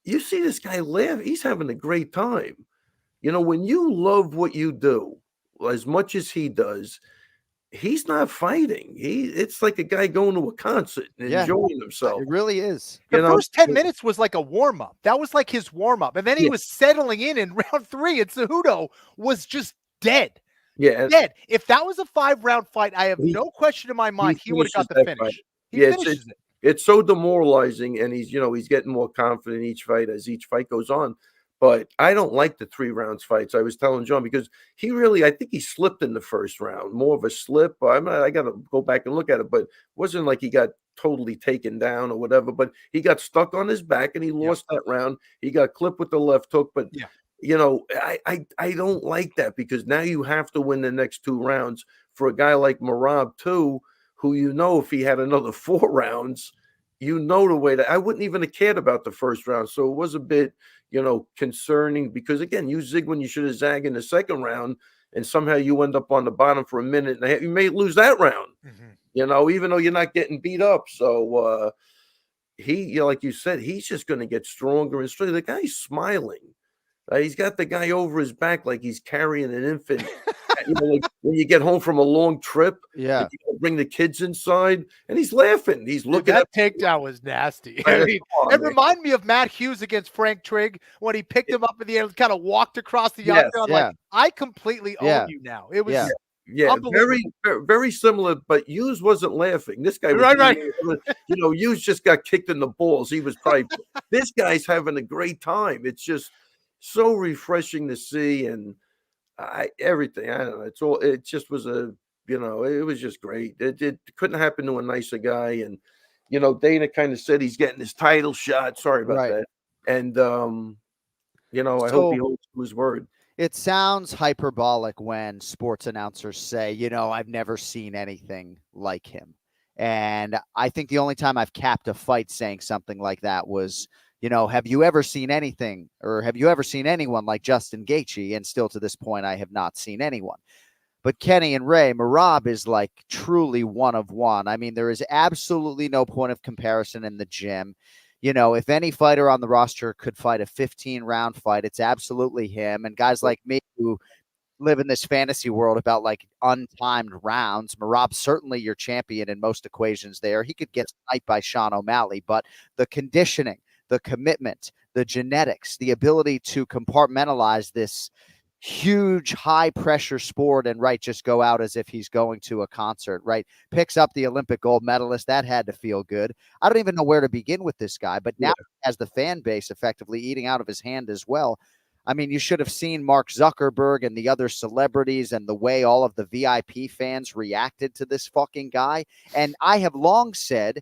You see this guy laugh. He's having a great time. You know, when you love what you do as much as he does, he's not fighting. It's like a guy going to a concert and enjoying himself. It really is. The first 10 minutes was like a warm-up. That was like his warm-up. And then he was settling in round 3, and Cejudo was just dead. Yeah. Dead. If that was a 5-round fight, I have no question in my mind he would have got the finish. He finishes it. It's so demoralizing, and he's getting more confident each fight as each fight goes on. But I don't like the 3 rounds fights. I was telling John, because I think he slipped in the first round, more of a slip. I got to go back and look at it, but it wasn't like he got totally taken down or whatever, but he got stuck on his back and he lost that round. He got clipped with the left hook, but you know, I don't like that, because now you have to win the next 2 rounds for a guy like Merab too, who, you know, if he had another 4 rounds, you know, the way that I wouldn't even have cared about the first round. So it was a bit, you know, concerning, because again, you zig when you should have zagged in the second round, and somehow you end up on the bottom for a minute and a half. You may lose that round, you know, even though you're not getting beat up. So he, you know, like you said, he's just going to get stronger and stronger. The guy's smiling. He's got the guy over his back like he's carrying an infant. You know, like when you get home from a long trip, you bring the kids inside, and he's laughing. He's looking. That takedown was nasty. I mean, it reminded me of Matt Hughes against Frank Trigg when he picked him up in the air and kind of walked across the octagon. Like, I completely own you now. It was very, very similar. But Hughes wasn't laughing. This guy was right. You know, Hughes just got kicked in the balls. He was probably. This guy's having a great time. It's just so refreshing to see, and everything. I don't know. It just was you know, it was just great. It couldn't happen to a nicer guy. And, you know, Dana kind of said he's getting his title shot. Sorry about that. And, you know, I hope he holds to his word. It sounds hyperbolic when sports announcers say, you know, I've never seen anything like him. And I think the only time I've capped a fight saying something like that was, you know, have you ever seen anything, or have you ever seen anyone like Justin Gaethje? And still to this point, I have not seen anyone. But Kenny and Ray, Merab is like truly one of one. I mean, there is absolutely no point of comparison in the gym. You know, if any fighter on the roster could fight a 15-round fight, it's absolutely him. And guys like me who live in this fantasy world about like untimed rounds, Merab's certainly your champion in most equations there. He could get sniped by Sean O'Malley, but the conditioning, the commitment, the genetics, the ability to compartmentalize this huge high pressure sport and just go out as if he's going to a concert, picks up the Olympic gold medalist. That had to feel good. I don't even know where to begin with this guy, but now as the fan base effectively eating out of his hand as well. I mean, you should have seen Mark Zuckerberg and the other celebrities and the way all of the VIP fans reacted to this fucking guy. And I have long said,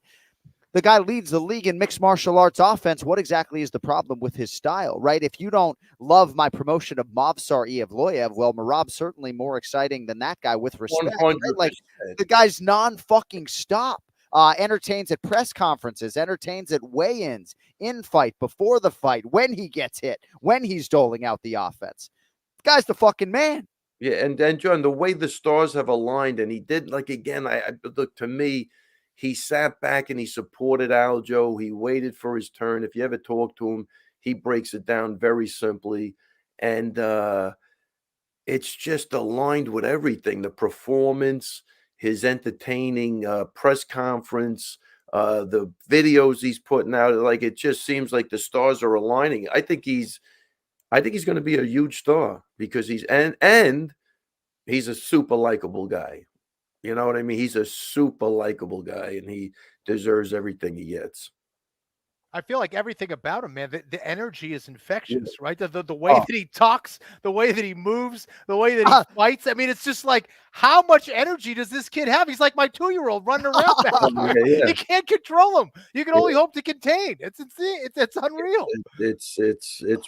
the guy leads the league in mixed martial arts offense. What exactly is the problem with his style, right? If you don't love my promotion of Movsar Evloev, well, Merab's certainly more exciting than that guy with respect. Right? Like, the guy's non-fucking stop. Entertains at press conferences, entertains at weigh-ins, in fight, before the fight, when he gets hit, when he's doling out the offense. The guy's the fucking man. Yeah, and John, the way the stars have aligned, and he did, like, again, I look, to me, he sat back and he supported Aljo. He waited for his turn. If you ever talk to him, he breaks it down very simply. And it's just aligned with everything. The performance, his entertaining press conference, the videos he's putting out. Like, it just seems like the stars are aligning. I think he's going to be a huge star, because he's a super likable guy. You know what I mean? He's a super likable guy, and he deserves everything he gets. I feel like everything about him, man, the energy is infectious, right? The way that he talks, the way that he moves, the way that he fights. I mean, it's just like, how much energy does this kid have? He's like my 2-year-old running around back here. You can't control him. You can only hope to contain. It's unreal. It's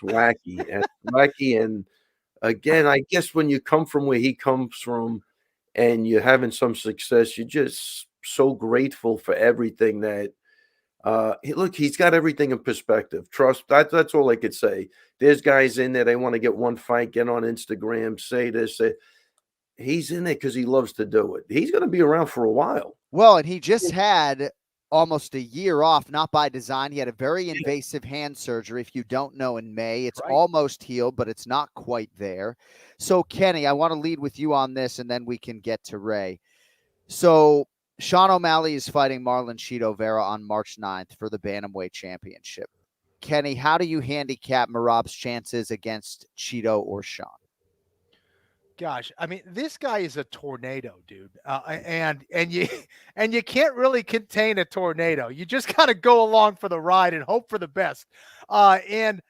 wacky and wacky. And again, I guess when you come from where he comes from, and you're having some success, you're just so grateful for everything that, look, he's got everything in perspective. Trust, that's all I could say. There's guys in there, they want to get one fight, get on Instagram, say this. He's in it because he loves to do it. He's going to be around for a while. Well, and he just had almost a year off, not by design. He had a very invasive hand surgery, if you don't know, in May. It's almost healed, but it's not quite there. So, Kenny, I want to lead with you on this, and then we can get to Ray. So, Sean O'Malley is fighting Marlon Chito Vera on March 9th for the Bantamweight Championship. Kenny, how do you handicap Merab's chances against Chito or Sean? Gosh, I mean, this guy is a tornado, dude, and you can't really contain a tornado. You just got to go along for the ride and hope for the best. And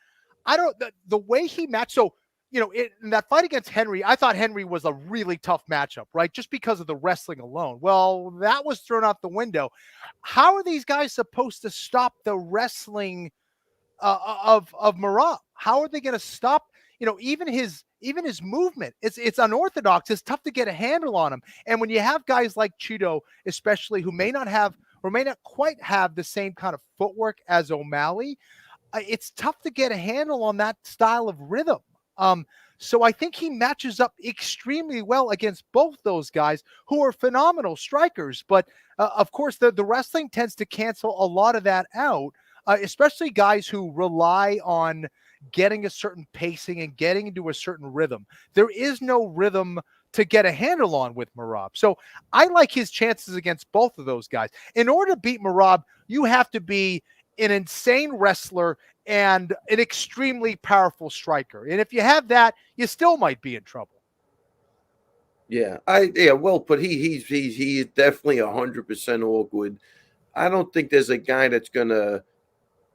I don't the way he matched. So in that fight against Henry, I thought Henry was a really tough matchup, right? Just because of the wrestling alone. Well, that was thrown out the window. How are these guys supposed to stop the wrestling of Merab? How are they going to stop? Even his movement, it's unorthodox. It's tough to get a handle on him. And when you have guys like Chito, especially, who may not quite have the same kind of footwork as O'Malley, it's tough to get a handle on that style of rhythm. So I think he matches up extremely well against both those guys, who are phenomenal strikers. But of course, the wrestling tends to cancel a lot of that out, especially guys who rely on getting a certain pacing and getting into a certain rhythm. There is no rhythm to get a handle on with Merab. So I like his chances against both of those guys. In order to beat Merab, you have to be an insane wrestler and an extremely powerful striker. And if you have that, you still might be in trouble. Yeah, well put. He's definitely 100% awkward. I don't think there's a guy that's gonna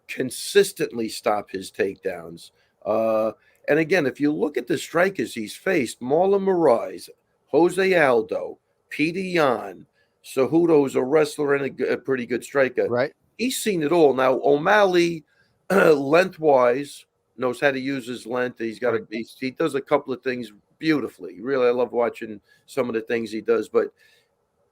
consistently stop his takedowns. And again, if you look at the strikers he's faced, Marlon Moraes, Jose Aldo, Peter Yan, Cejudo's a wrestler and a pretty good striker. Right. He's seen it all. Now, O'Malley, lengthwise, knows how to use his length. He does a couple of things beautifully. Really, I love watching some of the things he does. But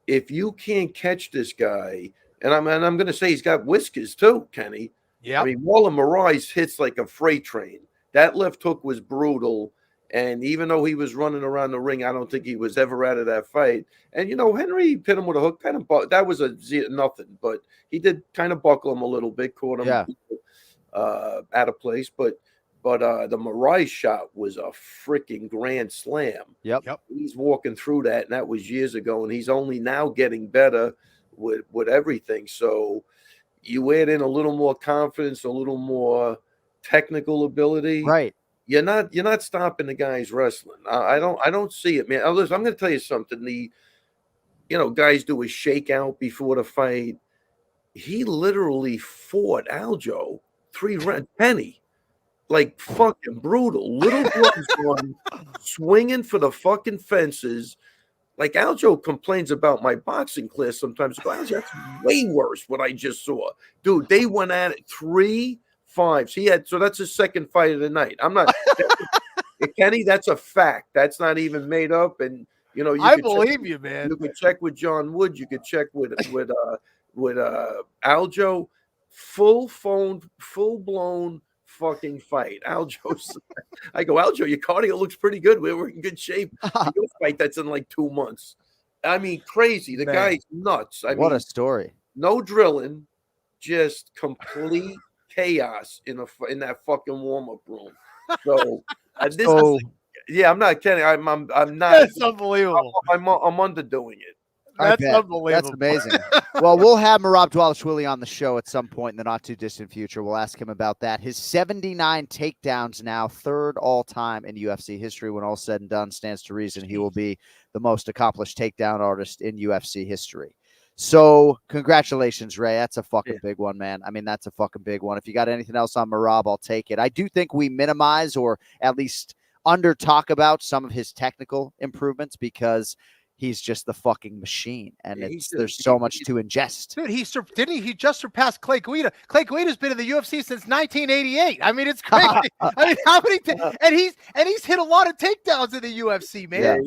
if you can't catch this guy, and I'm going to say he's got whiskers too, Kenny. Yeah. I mean, Marlon Moraes hits like a freight train. That left hook was brutal. And even though he was running around the ring, I don't think he was ever out of that fight. And, Henry hit him with a hook, that was nothing. But he did kind of buckle him a little bit, caught him out of place. But the Moraes shot was a freaking grand slam. Yep. He's walking through that, and that was years ago. And he's only now getting better with everything. So you add in a little more confidence, a little more technical ability. Right. You're not stopping the guy's wrestling. I don't see it, man. Listen, I'm going to tell you something. Guys do a shakeout before the fight. He literally fought Aljo 3 rounds. Penny, like fucking brutal. Little gloves on, swinging for the fucking fences. Like Aljo complains about my boxing class sometimes. Aljo, that's way worse what I just saw. Dude, they went at it 3 5s. So that's his second fight of the night. I'm not Kenny, that's a fact. That's not even made up. And I believe you, man. You could check with John Wood, you could check with Aljo. Full blown fucking fight. I go, Aljo, your cardio looks pretty good. We're in good shape. You'll fight that's in like 2 months. I mean, crazy. The guy's nuts. What a story. No drilling, just complete chaos in that fucking warm-up room. So I'm not kidding. I'm not. That's unbelievable. I'm underdoing it. That's unbelievable. That's amazing. Well, we'll have Merab Dvalishvili on the show at some point in the not too distant future. We'll ask him about that. His 79 takedowns now, 3rd all time in UFC history. When all said and done, stands to reason he will be the most accomplished takedown artist in UFC history. So congratulations, Ray. That's a fucking big one, man. I mean, that's a fucking big one. If you got anything else on Merab, I'll take it. I do think we minimize or at least under talk about some of his technical improvements because he's just the fucking machine, and there's so much to ingest. Dude, he just surpassed Clay Guida. Clay Guida's been in the UFC since 1988. I mean, it's crazy. I mean, how many? And he's hit a lot of takedowns in the UFC, man.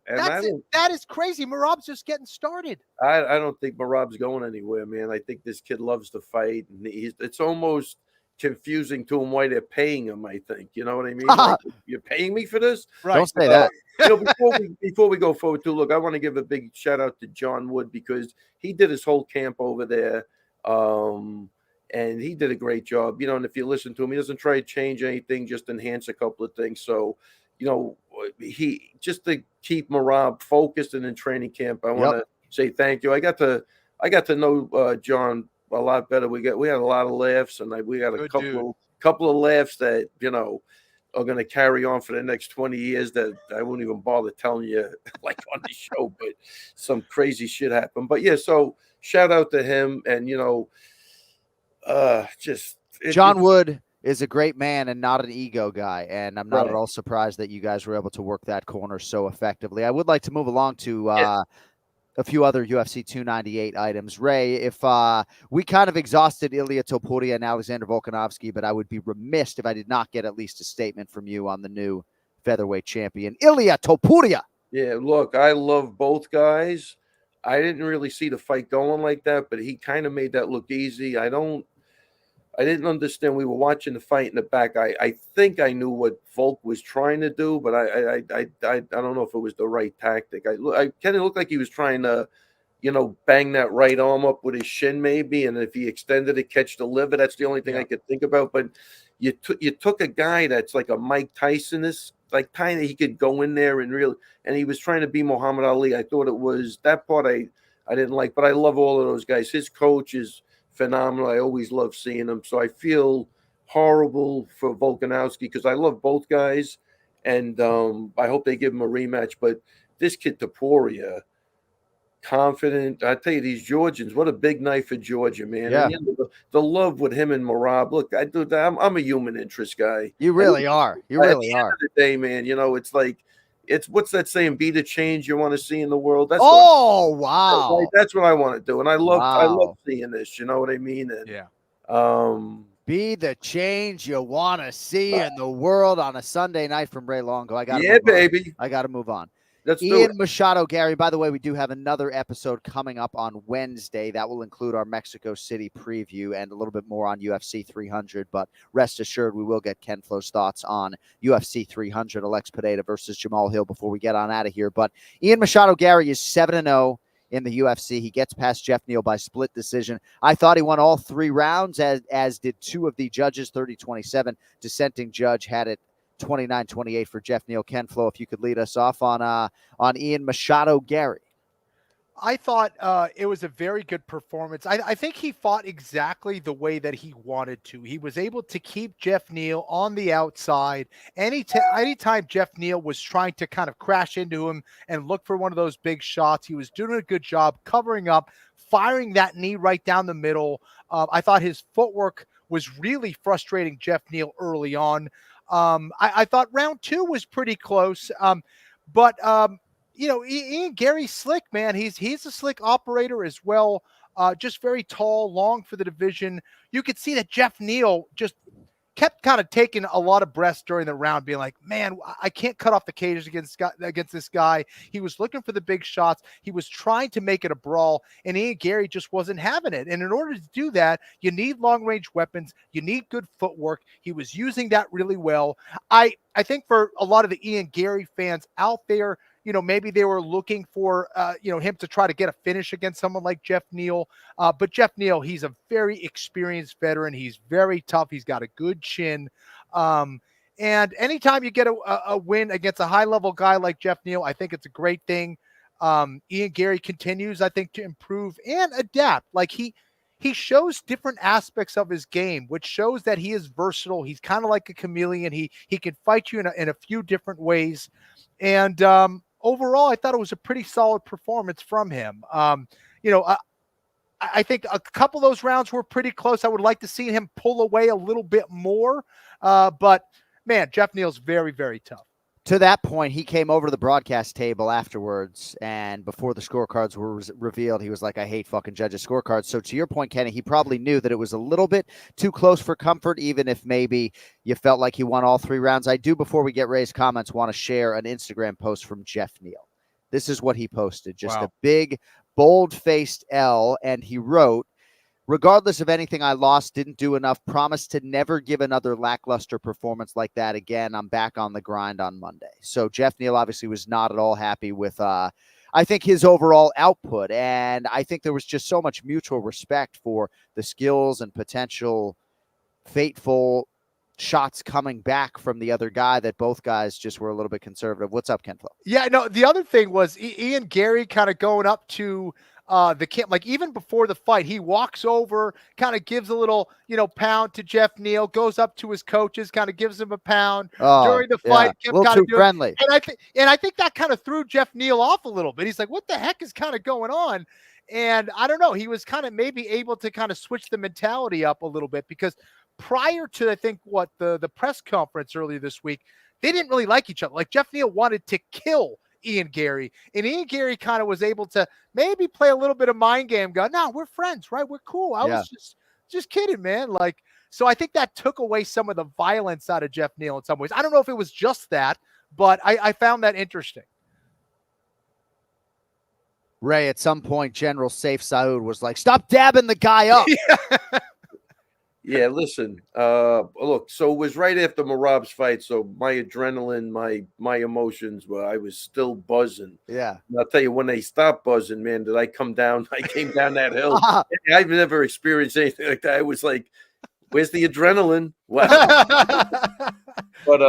That is crazy. Merab's just getting started. I don't think Merab's going anywhere, man. I think this kid loves to fight, and it's almost confusing to him why they're paying him. I think, you know what I mean? Like, you're paying me for this, right? Don't say that. Before we go forward, too, look, I want to give a big shout out to John Wood because he did his whole camp over there. And he did a great job, and if you listen to him, he doesn't try to change anything, just enhance a couple of things. So, he just to keep Merab focused and in training camp. I want to say thank you. I got to know John a lot better. We had a lot of laughs, and we got a couple of laughs that are going to carry on for the next 20 years that I won't even bother telling you like on the show, but some crazy shit happened. But yeah, so shout out to him. And, John Wood is a great man and not an ego guy. And I'm not at all surprised that you guys were able to work that corner so effectively. I would like to move along to a few other UFC 298 items. Ray, if we kind of exhausted Ilia Topuria and Alexander Volkanovski, but I would be remiss if I did not get at least a statement from you on the new featherweight champion, Ilia Topuria. Yeah, look, I love both guys. I didn't really see the fight going like that, but he kind of made that look easy. I didn't understand. We were watching the fight in the back. I think I knew what Volk was trying to do, but I don't know if it was the right tactic. I kind of looked like he was trying to, bang that right arm up with his shin maybe, and if he extended it, catch the liver. That's the only thing I could think about. But you took a guy that's like a Mike Tyson, is like kind of he could go in there and he was trying to be Muhammad Ali. I thought it was that part I didn't like, but I love all of those guys. His coach is phenomenal. I always love seeing him. So I feel horrible for Volkanovski because I love both guys, and I hope they give him a rematch. But this kid Topuria, confident. I tell you, these Georgians, what a big night for Georgia, man. Yeah. And the love with him and Merab. Look, I'm a human interest guy. You really are. You really are. At the end of the day, man, it's like, what's that saying? Be the change you want to see in the world. That's wow. That's what I want to do. And I love seeing this. You know what I mean? And, be the change you want to see in the world on a Sunday night from Ray Longo. I got to move on. Ian Machado, Gary. By the way, we do have another episode coming up on Wednesday. That will include our Mexico City preview and a little bit more on UFC 300. But rest assured, we will get Ken Flo's thoughts on UFC 300, Alex Pereira versus Jamal Hill before we get on out of here. But Ian Machado, Gary is 7-0 in the UFC. He gets past Jeff Neal by split decision. I thought he won all 3 rounds, as did 2 of the judges, 30-27. Dissenting judge had it 29-28 for Jeff Neal. Ken Flo, if you could lead us off on Ian Machado, Gary. I thought it was a very good performance. I think he fought exactly the way that he wanted to. He was able to keep Jeff Neal on the outside. Anytime Jeff Neal was trying to kind of crash into him and look for one of those big shots, he was doing a good job covering up, firing that knee right down the middle. I thought his footwork was really frustrating Jeff Neal early on. I thought round 2 was pretty close. But Ian Gary's slick, man. He's a slick operator as well. Just very tall, long for the division. You could see that Jeff Neal just kept kind of taking a lot of breaths during the round, being like, man, I can't cut off the cages against this guy. He was looking for the big shots. He was trying to make it a brawl, and Ian Gary just wasn't having it. And in order to do that, you need long-range weapons. You need good footwork. He was using that really well. I think for a lot of the Ian Gary fans out there, maybe they were looking for, him to try to get a finish against someone like Jeff Neal. But Jeff Neal, he's a very experienced veteran. He's very tough. He's got a good chin. And anytime you get a win against a high-level guy like Jeff Neal, I think it's a great thing. Ian Gary continues, I think, to improve and adapt. Like he shows different aspects of his game, which shows that he is versatile. He's kind of like a chameleon. He can fight you in a few different ways. And overall, I thought it was a pretty solid performance from him. I think a couple of those rounds were pretty close. I would like to see him pull away a little bit more. But, man, Jeff Neal's very, very tough. To that point, he came over to the broadcast table afterwards, and before the scorecards were revealed, he was like, I hate fucking judges' scorecards. So to your point, Kenny, he probably knew that it was a little bit too close for comfort, even if maybe you felt like he won all 3 rounds. I do, before we get Ray's comments, want to share an Instagram post from Jeff Neal. This is what he posted, just a big, bold-faced L, and he wrote, regardless of anything I lost, didn't do enough, promise to never give another lackluster performance like that again. I'm back on the grind on Monday. So Jeff Neal obviously was not at all happy with, I I think his overall output. And I think there was just so much mutual respect for the skills and potential fateful shots coming back from the other guy that both guys just were a little bit conservative. What's up, Ken Flo? Yeah, no, the other thing was Ian Gary kind of going up to the camp, like even before the fight, he walks over, kind of gives a little, pound to Jeff Neal, goes up to his coaches, kind of gives him a pound during the fight. A little too friendly. And I think that kind of threw Jeff Neal off a little bit. He's like, what the heck is kind of going on? And I don't know, he was kind of maybe able to kind of switch the mentality up a little bit, because prior to, I think, the press conference earlier this week, they didn't really like each other. Like Jeff Neal wanted to kill Ian Gary, and Ian Gary kind of was able to maybe play a little bit of mind game, go, no, we're friends, right? We're cool. I was just kidding, man. Like, so I think that took away some of the violence out of Jeff Neal in some ways. I don't know if it was just that, but I found that interesting. Ray, at some point, General Saif Saud was like, stop dabbing the guy up. Yeah, listen, look, so it was right after Merab's fight, so my adrenaline, my emotions I was still buzzing. Yeah. And I'll tell you, when they stopped buzzing, man, did I come down? I came down that hill. I've never experienced anything like that. I was like, where's the adrenaline? Wow. But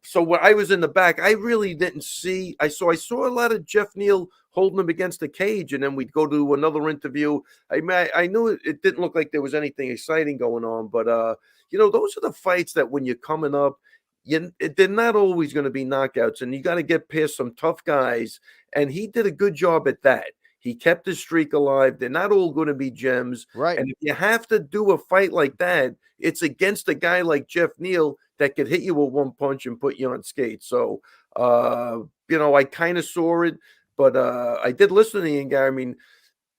so when I was in the back, I really didn't see. I saw a lot of Jeff Neal holding him against the cage, and then we'd go to another interview. I knew it didn't look like there was anything exciting going on, but those are the fights that when you're coming up, they're not always going to be knockouts, and you got to get past some tough guys. And he did a good job at that. He kept his streak alive. They're not all going to be gems, right? And if you have to do a fight like that, it's against a guy like Jeff Neal that could hit you with one punch and put you on skates. So, I kind of saw it. But I did listen to Ian Gary. I mean,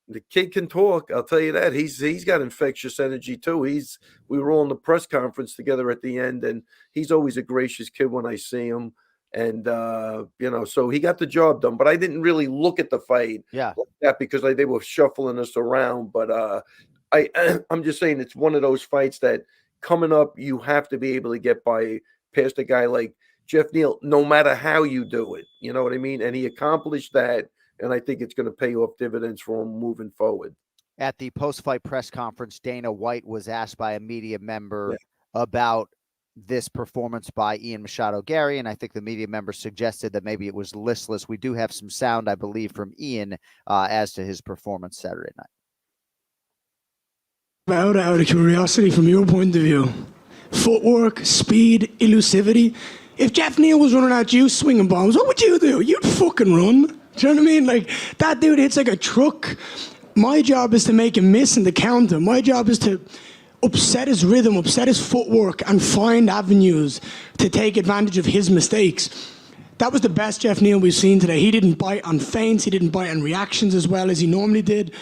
the kid can talk. I'll tell you that. He's got infectious energy too. We were all in the press conference together at the end, and he's always a gracious kid when I see him. And so he got the job done. But I didn't really look at the fight like that because they were shuffling us around. But I'm just saying it's one of those fights that coming up, you have to be able to get past a guy like Jeff Neal, no matter how you do it, you know what I mean? And he accomplished that, and I think it's going to pay off dividends for him moving forward. At the post-fight press conference, Dana White was asked by a media member about this performance by Ian Machado Gary, and I think the media member suggested that maybe it was listless. We do have some sound, I believe, from Ian as to his performance Saturday night. Out of curiosity, from your point of view, footwork, speed, elusivity. If Jeff Neal was running at you swinging bombs, what would you do? You'd fucking run. Do you know what I mean? Like, that dude hits like a truck. My job is to make him miss and to counter. My job is to upset his rhythm, upset his footwork, and find avenues to take advantage of his mistakes. That was the best Jeff Neal we've seen today. He didn't bite on feints. He didn't bite on reactions as well as he normally did.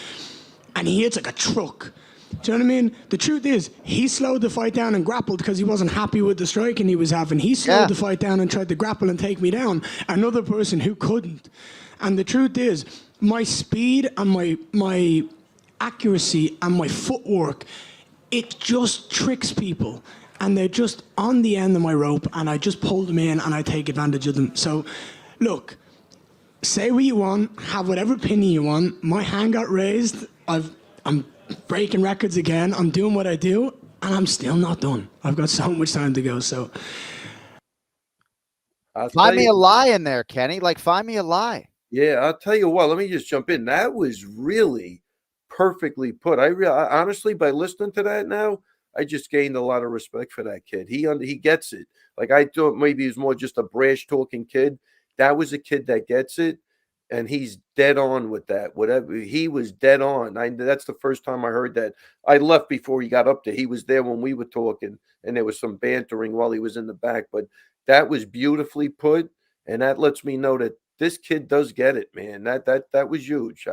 And he hits like a truck. Do you know what I mean? The truth is, he slowed the fight down and grappled because he wasn't happy with the striking he was having. He slowed the fight down and tried to grapple and take me down. Another person who couldn't. And the truth is, my speed and my accuracy and my footwork, it just tricks people. And they're just on the end of my rope, and I just pull them in and I take advantage of them. So, look, say what you want, have whatever opinion you want. My hand got raised. I'm breaking records again. I'm doing what I do, and I'm still not done. I've got so much time to go. So, find me a lie in there, Kenny. Like, find me a lie. Yeah, I'll tell you what. Let me just jump in. That was really perfectly put. I honestly, by listening to that now, I just gained a lot of respect for that kid. He gets it. Like, I thought maybe he was more just a brash talking kid. That was a kid that gets it. And he's dead on with that. Whatever, he was dead on. That's the first time I heard that. I left before he got up there. He was there when we were talking, and there was some bantering while he was in the back. But that was beautifully put, and that lets me know that this kid does get it, man. That was huge.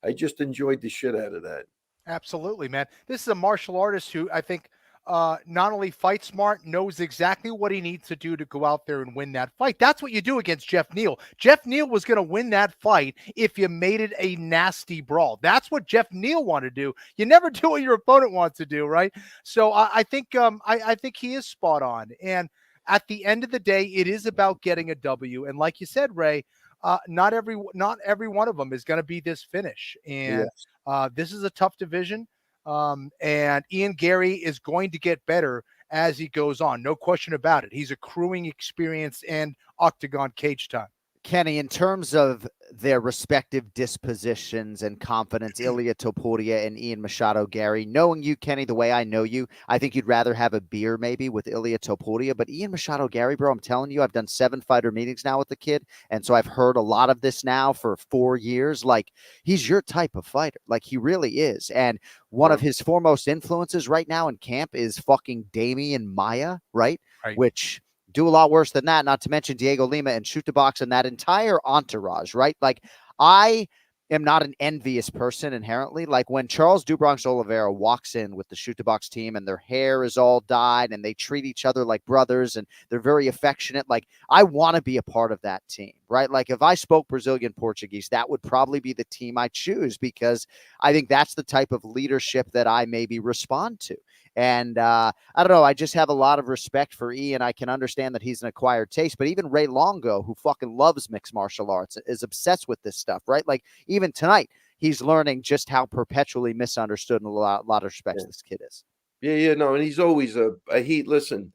I just enjoyed the shit out of that. Absolutely, man. This is a martial artist who I think not only fight smart, knows exactly what he needs to do to go out there and win that fight. That's what you do against Jeff Neal. Jeff Neal was going to win that fight if you made it a nasty brawl. That's what Jeff Neal wanted to do. You never do what your opponent wants to do, right? So I think he is spot on. And at the end of the day, it is about getting a W. And like you said, Ray, not every one of them is going to be this finish. And this is a tough division. And Ian Gary is going to get better as he goes on. No question about it. He's accruing experience and octagon cage time. Kenny, in terms of their respective dispositions and confidence, Ilia Topuria and Ian Machado Gary, knowing you, Kenny, the way I know you, I think you'd rather have a beer maybe with Ilia Topuria. But Ian Machado Gary, bro, I'm telling you, I've done 7 fighter meetings now with the kid. And so I've heard a lot of this now for 4 years. Like, he's your type of fighter. Like, he really is. And one of his foremost influences right now in camp is fucking Damian Maia, right? Which do a lot worse than that, not to mention Diego Lima and Shoot the Box and that entire entourage, right? Like, I am not an envious person inherently. Like, when Charles DuBronx Oliveira walks in with the Shoot the Box team and their hair is all dyed and they treat each other like brothers and they're very affectionate, like, I want to be a part of that team, right? Like, if I spoke Brazilian Portuguese, that would probably be the team I choose, because I think that's the type of leadership that I maybe respond to. And I don't know, I just have a lot of respect for Ian. I can understand that he's an acquired taste, but even Ray Longo, who fucking loves mixed martial arts, is obsessed with this stuff, right? Like, even tonight, he's learning just how perpetually misunderstood in a lot of respects this kid is. No, and he's always listen.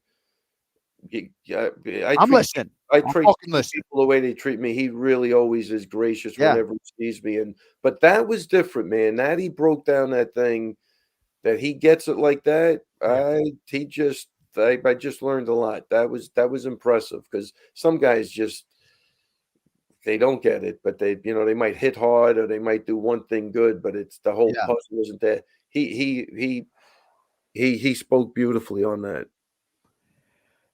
I'm listening. I treat people the way they treat me. He really always is gracious whenever he sees me. But that was different, man. That he broke down that thing, that he gets it like that. I just learned a lot. That was impressive, because some guys just, they don't get it, but they might hit hard or they might do one thing good, but it's the whole puzzle isn't there. He spoke beautifully on that.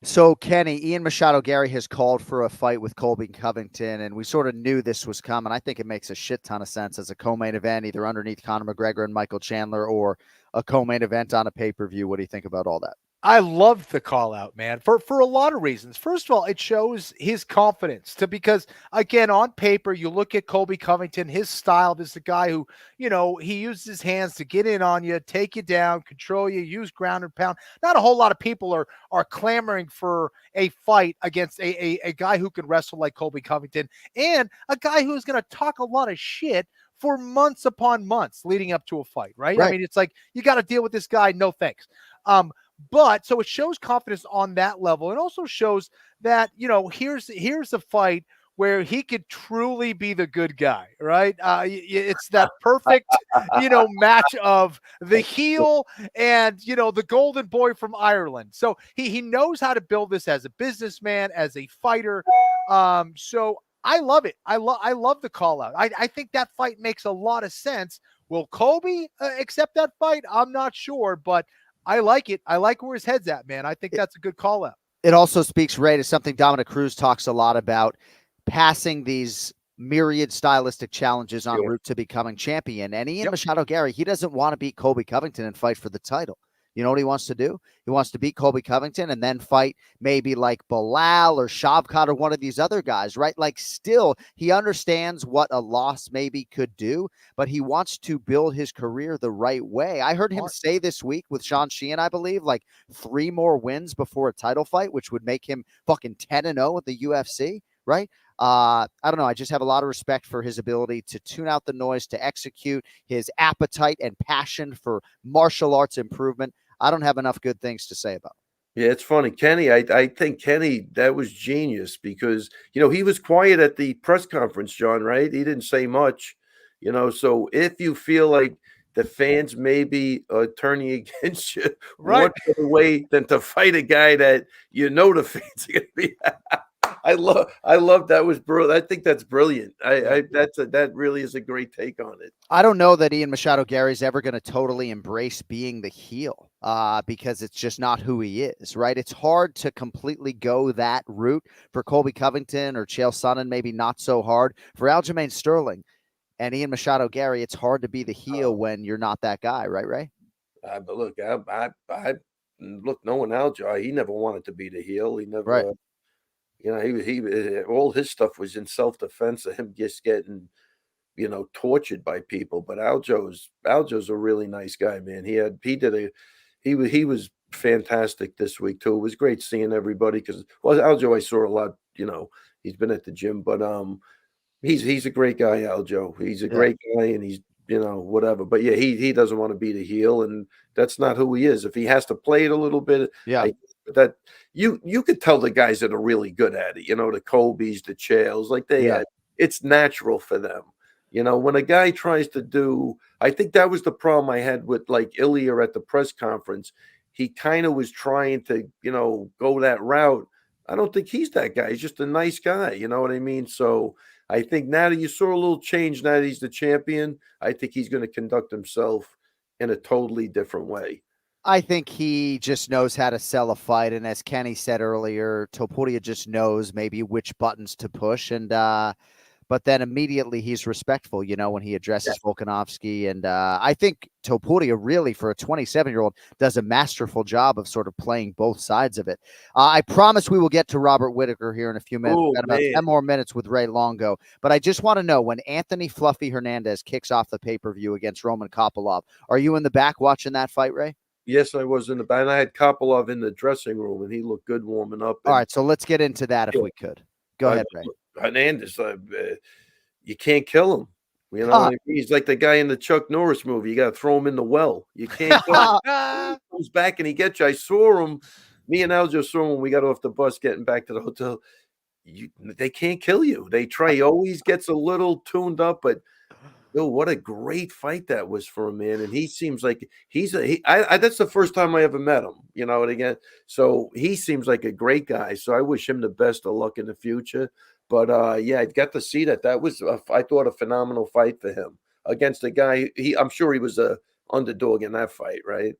So, Kenny, Ian Machado Gary has called for a fight with Colby Covington, and we sort of knew this was coming. I think it makes a shit ton of sense as a co-main event, either underneath Conor McGregor and Michael Chandler, or a co-main event on a pay-per-view. What do you think about all that? I love the call out, man, for a lot of reasons. First of all, it shows his confidence because again, on paper, you look at Colby Covington, his style is the guy who, he uses his hands to get in on you, take you down, control you, use ground and pound. Not a whole lot of people are clamoring for a fight against a guy who can wrestle like Colby Covington, and a guy who's going to talk a lot of shit for months upon months leading up to a fight, right? I mean, it's like, you got to deal with this guy. No thanks. But so it shows confidence on that level. It also shows that, here's a fight where he could truly be the good guy, right? It's that perfect, match of the heel and, the golden boy from Ireland. So he knows how to build this as a businessman, as a fighter. So I love it. I love the call out. I think that fight makes a lot of sense. Will Colby accept that fight? I'm not sure, but I like it. I like where his head's at, man. I think that's a good call out. It also speaks, Ray, to something Dominic Cruz talks a lot about, passing these myriad stylistic challenges en route to becoming champion. And Ian Machado Gary, he doesn't want to beat Colby Covington and fight for the title. You know what he wants to do? He wants to beat Colby Covington and then fight maybe like Bilal or Shavkat or one of these other guys, right? Like, still, he understands what a loss maybe could do, but he wants to build his career the right way. I heard him say this week with Sean Sheehan, I believe, like 3 more wins before a title fight, which would make him fucking 10-0 at the UFC, right? I don't know. I just have a lot of respect for his ability to tune out the noise, to execute, his appetite and passion for martial arts improvement. I don't have enough good things to say about him. Yeah, it's funny. Kenny, I think Kenny, that was genius, because, he was quiet at the press conference, John, right? He didn't say much, so if you feel like the fans may be turning against you, what better way than to fight a guy that the fans are going to be. I love that. Was brilliant. I think that's brilliant. That really is a great take on it. I don't know that Ian Machado Gary's ever going to totally embrace being the heel, because it's just not who he is, right? It's hard to completely go that route for Colby Covington or Chael Sonnen, maybe not so hard. For Aljamain Sterling and Ian Machado Gary, it's hard to be the heel when you're not that guy, right, Ray? But look, look, knowing Aljo, he never wanted to be the heel. He never. He all his stuff was in self-defense of him just getting, tortured by people. But Aljo's a really nice guy, man. He was fantastic this week too. It was great seeing everybody, because Aljo I saw a lot. He's been at the gym, but He's a great guy, Aljo. He's a Yeah. great guy, and he's whatever. But yeah, he doesn't want to be the heel, and that's not who he is. If he has to play it a little bit, Yeah. that you could tell the guys that are really good at it. The Kobe's, the Chaels, like it's natural for them. When a guy tries to do, I think that was the problem I had with like Ilia at the press conference. He kind of was trying to, go that route. I don't think he's that guy. He's just a nice guy. You know what I mean? So I think now that you saw a little change, now that he's the champion, I think he's going to conduct himself in a totally different way. I think he just knows how to sell a fight. And as Kenny said earlier, Topuria just knows maybe which buttons to push. And, but then immediately he's respectful, when he addresses Volkanovski. And I think Topuria really, for a 27-year-old, does a masterful job of sort of playing both sides of it. I promise we will get to Robert Whittaker here in a few minutes. We've got about 10 more minutes with Ray Longo. But I just want to know, when Anthony Fluffy Hernandez kicks off the pay-per-view against Roman Kopylov, are you in the back watching that fight, Ray? Yes, I was in the back. And I had Kopylov in the dressing room, and he looked good warming up. All right, so let's get into that if we could. Go ahead, Ray. Hernandez, you can't kill him. He's like the guy in the Chuck Norris movie. You got to throw him in the well. You can't kill him. He comes back and he gets you. I saw him. Me and Aljo saw him when we got off the bus getting back to the hotel. They can't kill you. They try. He always gets a little tuned up, but what a great fight that was for him, man. And he seems like that's the first time I ever met him, and again, so he seems like a great guy. So I wish him the best of luck in the future. But I got to see that. That was, I thought, a phenomenal fight for him against a guy. I'm sure he was a underdog in that fight, right?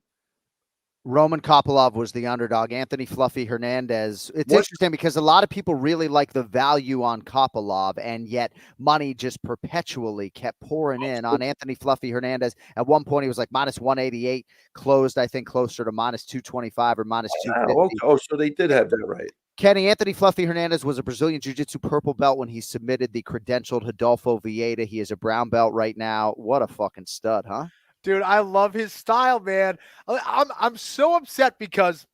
Roman Kopylov was the underdog. Anthony Fluffy Hernandez. It's interesting because a lot of people really like the value on Kopylov, and yet money just perpetually kept pouring in on Anthony Fluffy Hernandez. At one point, he was like minus 188, closed, I think, closer to minus 225 or minus 250. Oh, so they did have that right. Kenny, Anthony Fluffy Hernandez was a Brazilian Jiu-Jitsu purple belt when he submitted the credentialed Rodolfo Vieira. He is a brown belt right now. What a fucking stud, huh? Dude, I love his style, man. I'm so upset because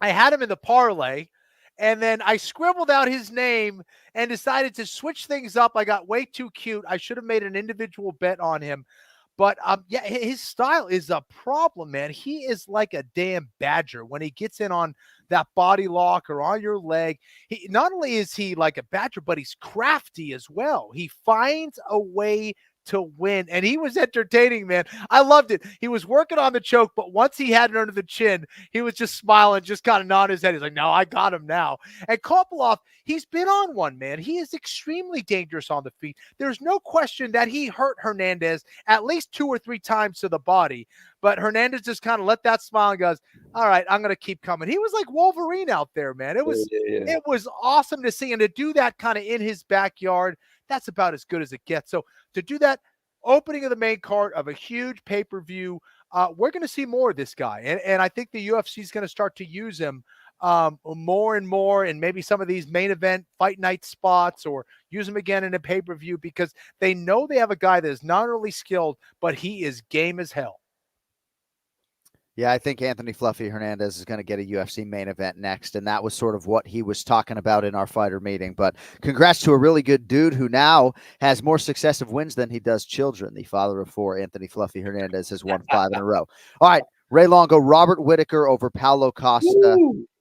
I had him in the parlay, and then I scribbled out his name and decided to switch things up. I got way too cute. I should have made an individual bet on him. But, his style is a problem, man. He is like a damn badger when he gets in on that body lock or on your leg. Not only is he like a badger, but he's crafty as well. He finds a way to win, and he was entertaining, man. I loved it. He was working on the choke, but once he had it under the chin, he was just smiling, just kind of nodding his head. He's like, no, I got him now. And Kopylov, he's been on one, man. He is extremely dangerous on the feet. There's no question that he hurt Hernandez at least 2 or 3 times to the body, but Hernandez just kind of let that smile and goes, all right, I'm going to keep coming. He was like Wolverine out there, man. It was awesome to see, and to do that kind of in his backyard, that's about as good as it gets. So to do that opening of the main card of a huge pay-per-view, we're going to see more of this guy. And I think the UFC is going to start to use him more and more, and maybe some of these main event fight night spots, or use him again in a pay-per-view, because they know they have a guy that is not only skilled, but he is game as hell. Yeah, I think Anthony Fluffy Hernandez is going to get a UFC main event next, and that was sort of what he was talking about in our fighter meeting. But congrats to a really good dude who now has more successive wins than he does children. The father of 4, Anthony Fluffy Hernandez, has won 5 in a row. All right, Ray Longo, Robert Whittaker over Paulo Costa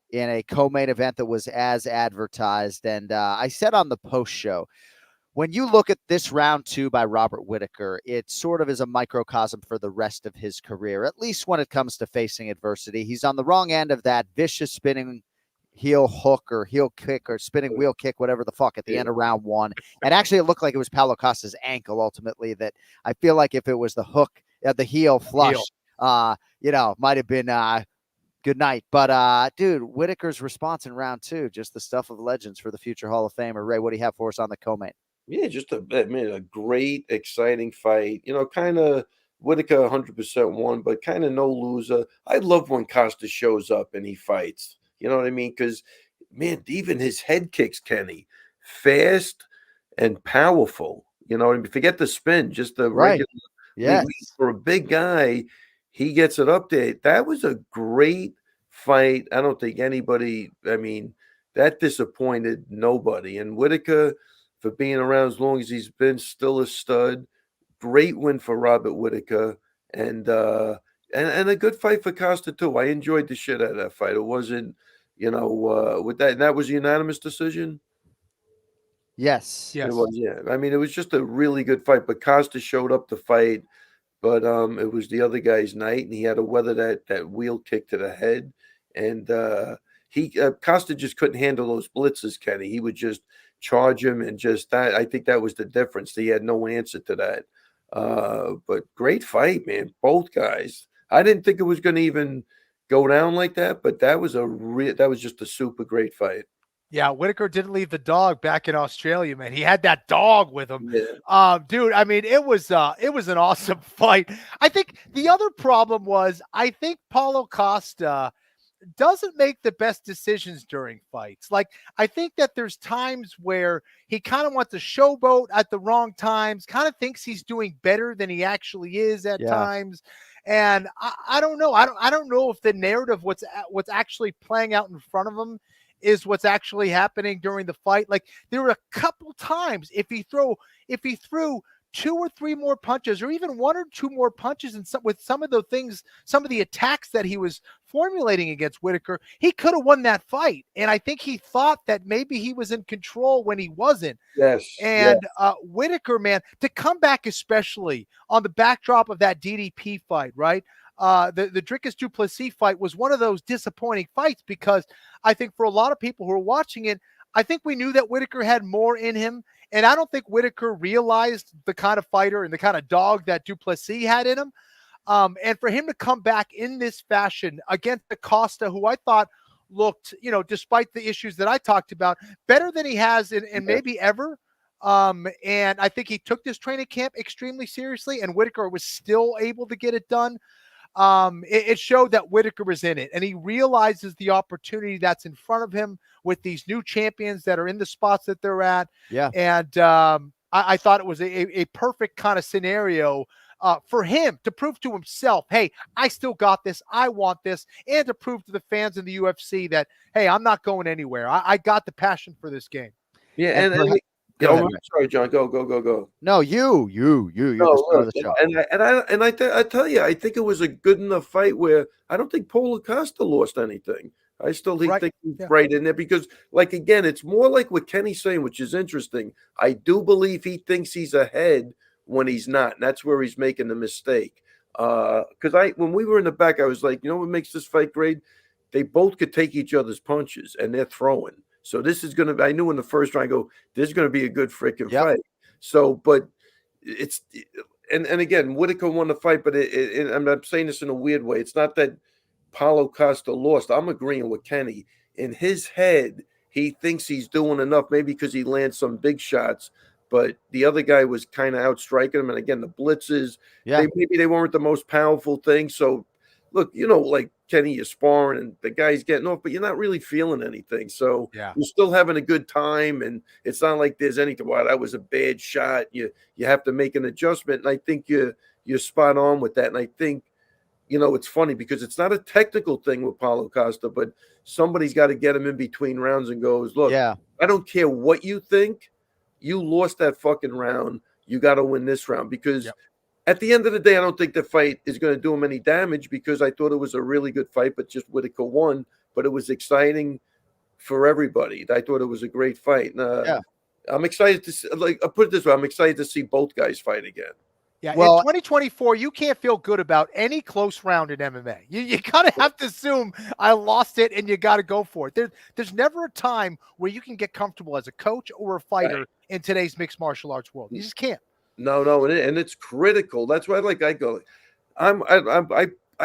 in a co-main event that was as advertised. And I said on the post show, when you look at this round 2 by Robert Whittaker, it sort of is a microcosm for the rest of his career, at least when it comes to facing adversity. He's on the wrong end of that vicious spinning heel hook or heel kick or spinning wheel kick, whatever the fuck, at the end of round 1. And actually, it looked like it was Paulo Costa's ankle ultimately. That I feel like if it was the hook, the heel flush, might have been good night. But, dude, Whittaker's response in round 2, just the stuff of legends for the future Hall of Famer. Ray, what do you have for us on the co-main? Yeah, just a great, exciting fight. Kind of Whittaker 100% won, but kind of no loser. I love when Costa shows up and he fights. You know what I mean? Because, man, even his head kicks, Kenny, fast and powerful. You know what I mean? Forget the spin, just the regular. Yes. For a big guy, he gets it up there. That was a great fight. I don't think anybody, that disappointed nobody. And Whittaker, for being around as long as he's been, still a stud. Great win for Robert Whittaker, and a good fight for Costa too. I enjoyed the shit out of that fight. It wasn't, with that, and that was a unanimous decision. Yes. It was, yeah. I mean, it was just a really good fight, but Costa showed up to fight, but it was the other guy's night, and he had to weather that wheel kick to the head, and Costa just couldn't handle those blitzes, Kenny. He would just charge him, and just that. I think that was the difference. He had no answer to that. But great fight, man. Both guys. I didn't think it was going to even go down like that, but that was just a super great fight. Yeah, Whittaker didn't leave the dog back in Australia, man. He had that dog with him. Yeah. Dude, I mean, it was an awesome fight. I think the other problem was I think Paulo Costa doesn't make the best decisions during fights. Like, I think that there's times where he kind of wants to showboat at the wrong times, kind of thinks he's doing better than he actually is at times. And I don't know. I don't know if the narrative, what's actually playing out in front of him is what's actually happening during the fight. Like, there were a couple times if he threw 2 or 3 more punches, or even 1 or 2 more punches, and with some of the attacks that he was formulating against Whittaker, he could have won that fight. And I think he thought that maybe he was in control when he wasn't. Yes. And Whittaker, man, to come back, especially on the backdrop of that DDP fight, right? The Dricus du Plessis fight was one of those disappointing fights, because I think for a lot of people who are watching it, I think we knew that Whittaker had more in him. And I don't think Whittaker realized the kind of fighter and the kind of dog that du Plessis had in him. And for him to come back in this fashion against Acosta, who I thought looked, despite the issues that I talked about, better than he has in maybe ever. And I think he took this training camp extremely seriously, and Whittaker was still able to get it done. It showed that Whittaker was in it, and he realizes the opportunity that's in front of him with these new champions that are in the spots that they're at. Yeah. And I thought it was a perfect kind of scenario for him to prove to himself, hey, I still got this. I want this. And to prove to the fans in the UFC that, hey, I'm not going anywhere. I got the passion for this game. Yeah. And sorry, John, go. No, you. You're the star of the show. I tell you, I think it was a good enough fight where I don't think Paulo Costa lost anything. I still think he's right in there, because, like, again, it's more like what Kenny's saying, which is interesting. I do believe he thinks he's ahead when he's not, and that's where he's making the mistake. Because when we were in the back, I was like, you know what makes this fight great? They both could take each other's punches, and they're throwing. So this is going to be, I knew in the first round, this is going to be a good freaking fight. So, but it's, and again, Whittaker won the fight, but I'm saying this in a weird way. It's not that Paulo Costa lost. I'm agreeing with Kenny. In his head, he thinks he's doing enough, maybe because he lands some big shots, but the other guy was kind of outstriking him. And again, the blitzes, maybe they weren't the most powerful thing. So, look, like Kenny, you're sparring and the guy's getting off, but you're not really feeling anything. So you're still having a good time, and it's not like there's anything. Wow, that was a bad shot. You have to make an adjustment, and I think you're spot on with that. And I think, it's funny because it's not a technical thing with Paulo Costa, but somebody's got to get him in between rounds and goes, look, I don't care what you think. You lost that fucking round. You got to win this round, because at the end of the day, I don't think the fight is going to do him any damage, because I thought it was a really good fight, but just Whittaker won. But it was exciting for everybody. I thought it was a great fight. I'm excited to see, I'll put it this way. I'm excited to see both guys fight again. Yeah, well, in 2024, you can't feel good about any close round in MMA. You kind of have to assume I lost it, and you got to go for it. There's never a time where you can get comfortable as a coach or a fighter in today's mixed martial arts world. You just can't. No, and it's critical. That's why, I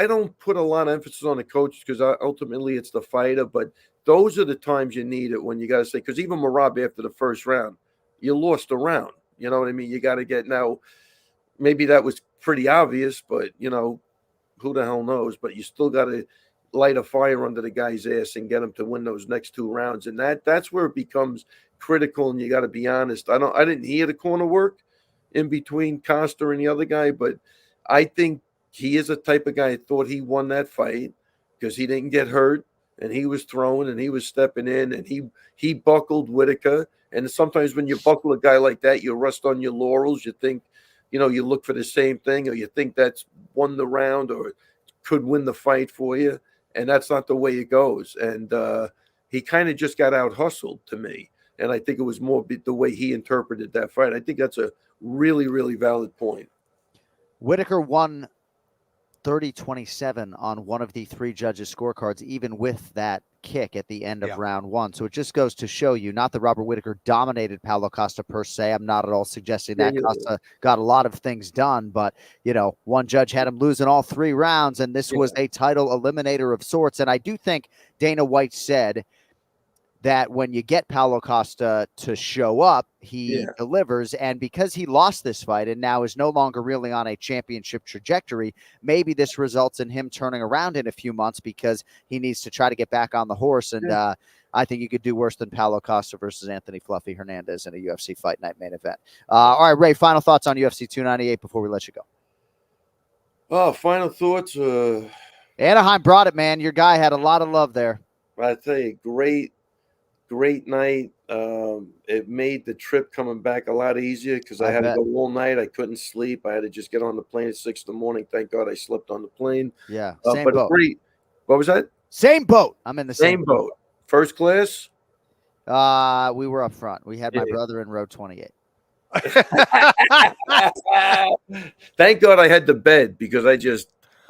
don't put a lot of emphasis on the coach, because ultimately it's the fighter. But those are the times you need it, when you got to say, because even Merab, after the first round, you lost a round. You know what I mean? You got to get now. Maybe that was pretty obvious, but who the hell knows? But you still got to light a fire under the guy's ass and get him to win those next 2 rounds, and that's where it becomes critical. And you got to be honest. I didn't hear the corner work in between Costa and the other guy, but I think he is a type of guy that thought he won that fight because he didn't get hurt. and he was throwing and he was stepping in, and he buckled Whitaker. And sometimes when you buckle a guy like that, you rest on your laurels. You think, you look for the same thing, or you think that's won the round or could win the fight for you. And that's not the way it goes. And he kind of just got out hustled to me. And I think it was more the way he interpreted that fight. I think that's a really, really valid point. Whitaker won 30-27 on one of the three judges' scorecards, even with that kick at the end of round one. So it just goes to show you, not that Robert Whitaker dominated Paulo Costa per se. I'm not at all suggesting that. Costa got a lot of things done, but, one judge had him losing all 3 rounds, and this was a title eliminator of sorts. And I do think Dana White said that when you get Paulo Costa to show up, he delivers. And because he lost this fight and now is no longer really on a championship trajectory, maybe this results in him turning around in a few months because he needs to try to get back on the horse. And I think you could do worse than Paulo Costa versus Anthony Fluffy Hernandez in a UFC Fight Night main event. All right, Ray, final thoughts on UFC 298 before we let you go. Oh, final thoughts. Anaheim brought it, man. Your guy had a lot of love there. I tell you, great night. It made the trip coming back a lot easier because I had to go all night. I couldn't sleep. I had to just get on the plane at 6 a.m. Thank God I slept on the plane. Yeah, same boat. What was that? Same boat. I'm in the same boat. First class? We were up front. We had my brother in row 28. Thank God I had the bed because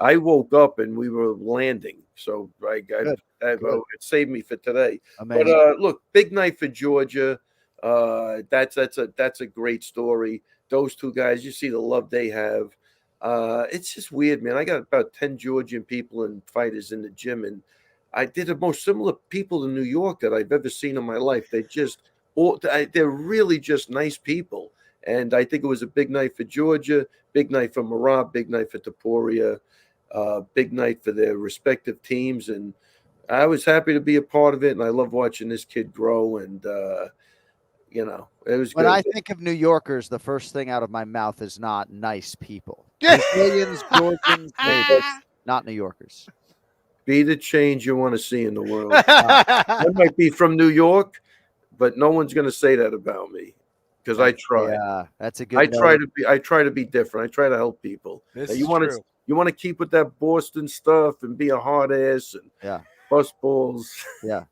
I woke up and we were landing. So it saved me for today. Amazing. But look, big night for Georgia. That's a great story. Those two guys, you see the love they have. It's just weird, man. I got about 10 Georgian people and fighters in the gym, and I did the most similar people in New York that I've ever seen in my life. They're really just nice people. And I think it was a big night for Georgia, big night for Merab, big night for Topuria. Big night for their respective teams, and I was happy to be a part of it. And I love watching this kid grow. And it was. When good. I think of New Yorkers, the first thing out of my mouth is not nice people. Brazilians, Georgians, neighbors, not New Yorkers. Be the change you want to see in the world. I might be from New York, but no one's going to say that about me because I try. Yeah, that's a good. I try to be different. I try to help people. You want to keep with that Boston stuff and be a hard ass and bust balls. Yeah.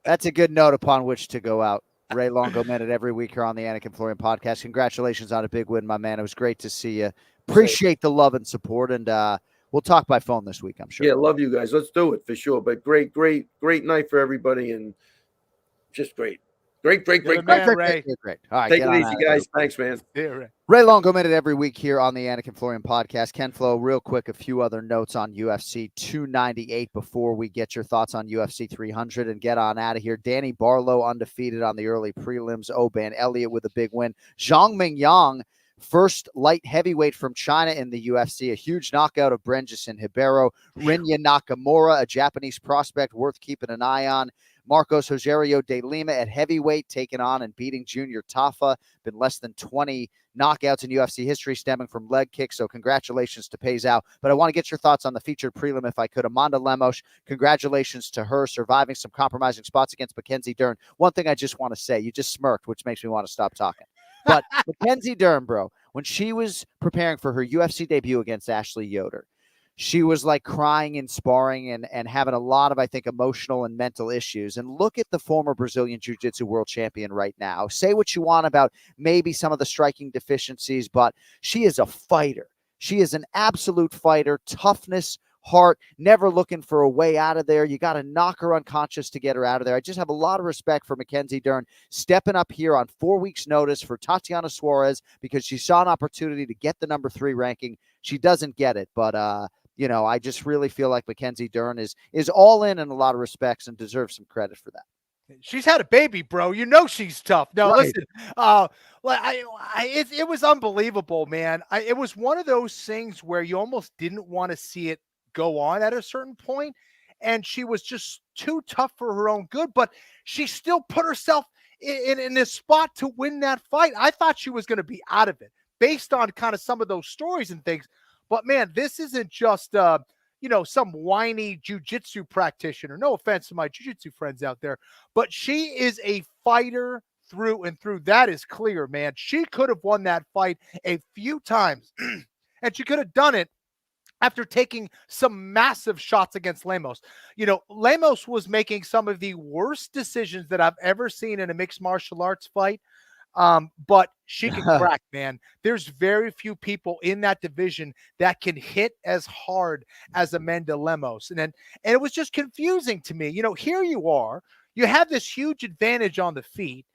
That's a good note upon which to go out. Ray Longo Minute every week here on the Anik Florian podcast. Congratulations on a big win, my man. It was great to see you. Appreciate the love and support, and we'll talk by phone this week, I'm sure. Yeah, love you guys. Let's do it for sure. But great night for everybody, and just great. Great. All right, take it easy, guys. Thanks, man. Yeah, Ray Longo Minute every week here on the Anik Florian podcast. Ken Flo, real quick, a few other notes on UFC 298 before we get your thoughts on UFC 300 and get on out of here. Danny Barlow undefeated on the early prelims. Oban Elliott with a big win. Zhang Mingyang, first light heavyweight from China in the UFC, a huge knockout of Brenjison Hibero. Rinya Nakamura, a Japanese prospect worth keeping an eye on. Marcos Rogerio de Lima at heavyweight, taking on and beating Junior Tafa. Been less than 20 knockouts in UFC history stemming from leg kicks, so congratulations to Pezao. But I want to get your thoughts on the featured prelim if I could. Amanda Lemos, congratulations to her surviving some compromising spots against Mackenzie Dern. One thing I just want to say, you just smirked, which makes me want to stop talking. But Mackenzie Dern, bro, when she was preparing for her UFC debut against Ashley Yoder, she was like crying and sparring and having a lot of, I think, emotional and mental issues. And look at the former Brazilian Jiu-Jitsu world champion right now. Say what you want about maybe some of the striking deficiencies, but she is a fighter. She is an absolute fighter, toughness, heart, never looking for a way out of there. You got to knock her unconscious to get her out of there. I just have a lot of respect for Mackenzie Dern stepping up here on 4 weeks' notice for Tatiana Suarez because she saw an opportunity to get the number 3 ranking. She doesn't get it, but I just really feel like Mackenzie Dern is all in a lot of respects and deserves some credit for that. She's had a baby, bro. You know she's tough. No, right. Listen. It was unbelievable, man. It was one of those things where you almost didn't want to see it go on at a certain point, and she was just too tough for her own good. But she still put herself in this spot to win that fight. I thought she was going to be out of it based on kind of some of those stories and things. But man, this isn't just some whiny jujitsu practitioner. No offense to my jujitsu friends out there, but she is a fighter through and through. That is clear, man. She could have won that fight a few times, and she could have done it after taking some massive shots against Lemos. Lemos was making some of the worst decisions that I've ever seen in a mixed martial arts fight. But she can crack, man. There's very few people in that division that can hit as hard as Amanda Lemos. And it was just confusing to me. Here you are, you have this huge advantage on the feet,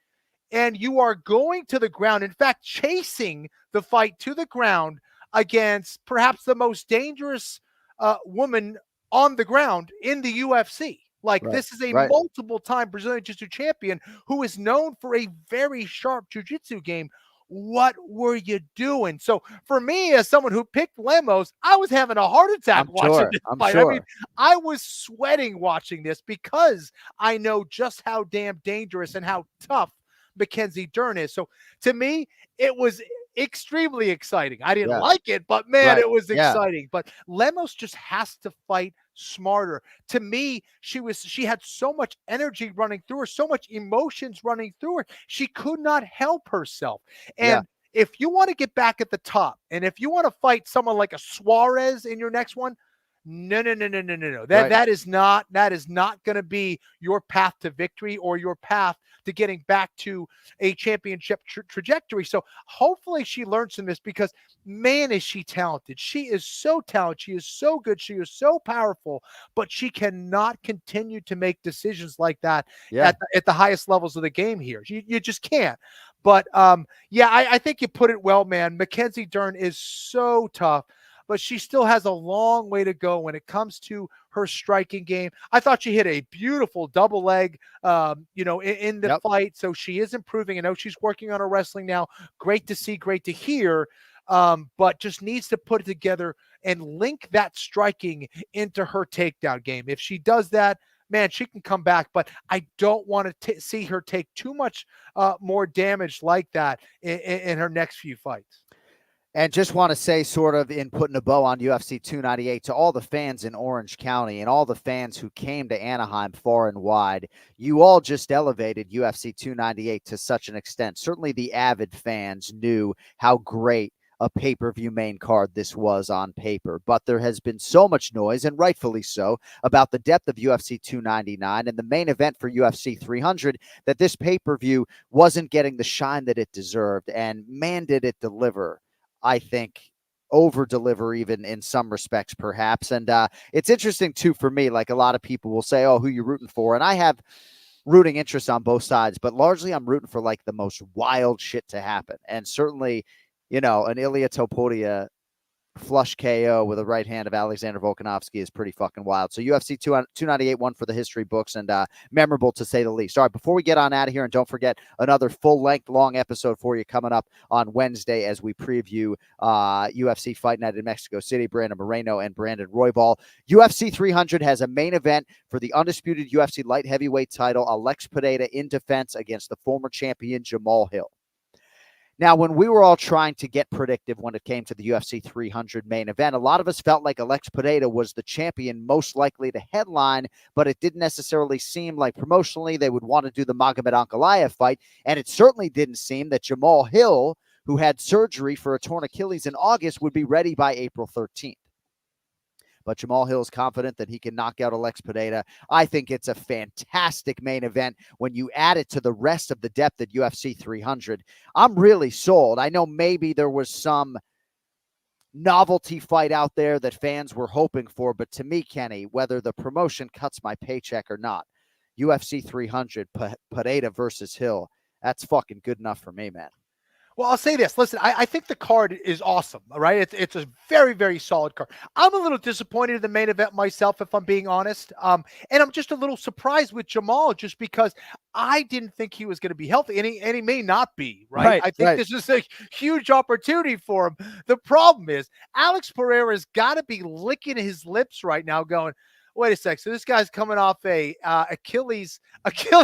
and you are going to the ground. In fact, chasing the fight to the ground against perhaps the most dangerous woman on the ground in the UFC. This is a multiple-time Brazilian Jiu-Jitsu champion who is known for a very sharp Jiu-Jitsu game. What were you doing? So for me, as someone who picked Lemos, I was having a heart attack watching this fight. Sure. I mean, I was sweating watching this because I know just how damn dangerous and how tough Mackenzie Dern is. So to me, it was extremely exciting. I didn't like it, but man, it was exciting. But Lemos just has to fight smarter. To me, she had so much energy running through her, so much emotions running through her. She could not help herself. And if you want to get back at the top, and if you want to fight someone like a Suarez in your next one, no. That is not going to be your path to victory or your path to getting back to a championship trajectory. So hopefully she learns from this, because man, is she talented. She is so talented. She is so good. She is so powerful, but she cannot continue to make decisions like that at the highest levels of the game here. You just can't. But I think you put it well, man. Mackenzie Dern is so tough, but she still has a long way to go when it comes to her striking game. I thought she hit a beautiful double leg, in the fight. So she is improving. I know she's working on her wrestling now. Great to see, great to hear. But just needs to put it together and link that striking into her takedown game. If she does that, man, she can come back. But I don't want to see her take too much more damage like that in her next few fights. And just want to say, sort of in putting a bow on UFC 298, to all the fans in Orange County and all the fans who came to Anaheim far and wide, you all just elevated UFC 298 to such an extent. Certainly the avid fans knew how great a pay-per-view main card this was on paper. But there has been so much noise, and rightfully so, about the depth of UFC 299 and the main event for UFC 300, that this pay-per-view wasn't getting the shine that it deserved. And man, did it deliver. I think over-deliver even in some respects, perhaps. And it's interesting, too, for me. Like, a lot of people will say, oh, who you rooting for? And I have rooting interest on both sides, but largely I'm rooting for, like, the most wild shit to happen. And certainly, an Ilia Topuria flush KO with a right hand of Alexander Volkanovski is pretty fucking wild. So UFC 298 one for the history books, and memorable to say the least. All right, before we get on out of here, and don't forget another full-length long episode for you coming up on Wednesday as we preview UFC Fight Night in Mexico City. Brandon Moreno and Brandon Roybal. UFC 300 has a main event for the undisputed UFC light heavyweight title. Alex Pereira in defense against the former champion Jamal Hill. Now, when we were all trying to get predictive when it came to the UFC 300 main event, a lot of us felt like Alex Pereira was the champion most likely to headline, but it didn't necessarily seem like promotionally they would want to do the Magomed Ankalaev fight, and it certainly didn't seem that Jamal Hill, who had surgery for a torn Achilles in August, would be ready by April 13th. But Jamal Hill is confident that he can knock out Alex Pereira. I think it's a fantastic main event when you add it to the rest of the depth at UFC 300. I'm really sold. I know maybe there was some novelty fight out there that fans were hoping for, but to me, Kenny, whether the promotion cuts my paycheck or not, UFC 300, Pereira versus Hill, that's fucking good enough for me, man. Well, I'll say this. Listen, I think the card is awesome, all right? It's a very, very solid card. I'm a little disappointed in the main event myself, if I'm being honest. And I'm just a little surprised with Jamal just because I didn't think he was going to be healthy, and he may not be, right? I think this is a huge opportunity for him. The problem is Alex Pereira's got to be licking his lips right now going, wait a sec. So this guy's coming off a Achilles.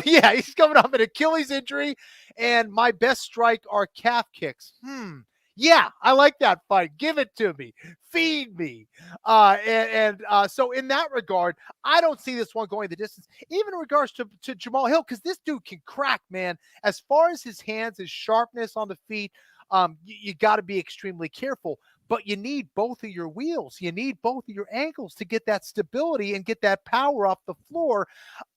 Yeah, he's coming off an Achilles injury, and my best strike are calf kicks. Yeah, I like that fight. Give it to me. Feed me. So in that regard, I don't see this one going the distance, even in regards to Jamal Hill, because this dude can crack, man. As far as his hands, his sharpness on the feet, you got to be extremely careful. But you need both of your wheels. You need both of your ankles to get that stability and get that power off the floor.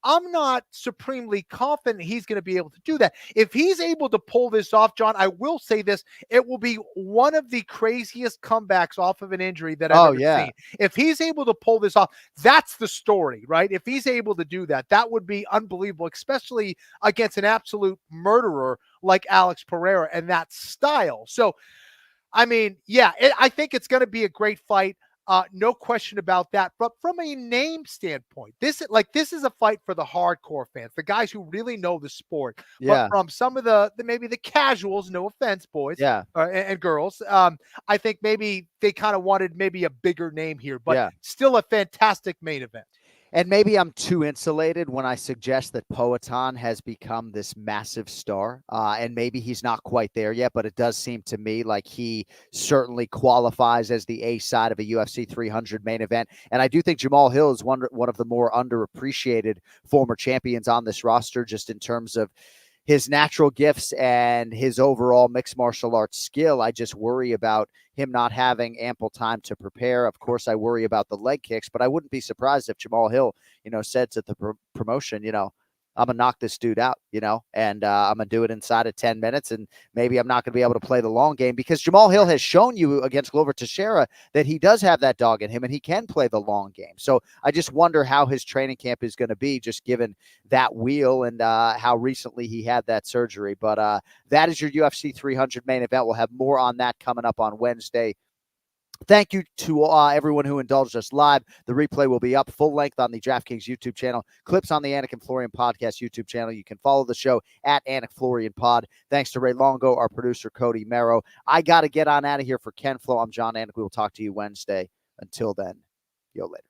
I'm not supremely confident he's going to be able to do that. If he's able to pull this off, John, I will say this, it will be one of the craziest comebacks off of an injury that I've ever seen. If he's able to pull this off, that's the story, right? If he's able to do that, that would be unbelievable, especially against an absolute murderer like Alex Pereira and that style. So, I mean, yeah, I think it's going to be a great fight. No question about that. But from a name standpoint, this is a fight for the hardcore fans, the guys who really know the sport. Yeah. But from some of the maybe the casuals, no offense, boys, and girls, I think maybe they kind of wanted maybe a bigger name here, but still a fantastic main event. And maybe I'm too insulated when I suggest that Poatan has become this massive star, and maybe he's not quite there yet, but it does seem to me like he certainly qualifies as the A side of a UFC 300 main event. And I do think Jamal Hill is one of the more underappreciated former champions on this roster, just in terms of his natural gifts and his overall mixed martial arts skill. I just worry about him not having ample time to prepare. Of course, I worry about the leg kicks, but I wouldn't be surprised if Jamal Hill, said to the promotion, I'm going to knock this dude out, and I'm going to do it inside of 10 minutes. And maybe I'm not going to be able to play the long game, because Jamal Hill has shown you against Glover Teixeira that he does have that dog in him and he can play the long game. So I just wonder how his training camp is going to be, just given that wheel and how recently he had that surgery. But that is your UFC 300 main event. We'll have more on that coming up on Wednesday. Thank you to everyone who indulged us live. The replay will be up full length on the DraftKings YouTube channel, clips on the Anik and Florian Podcast YouTube channel. You can follow the show at Anik Florian Pod. Thanks to Ray Longo, our producer, Cody Merrow. I got to get on out of here for Ken Flo. I'm John Anik. We will talk to you Wednesday. Until then, yo later.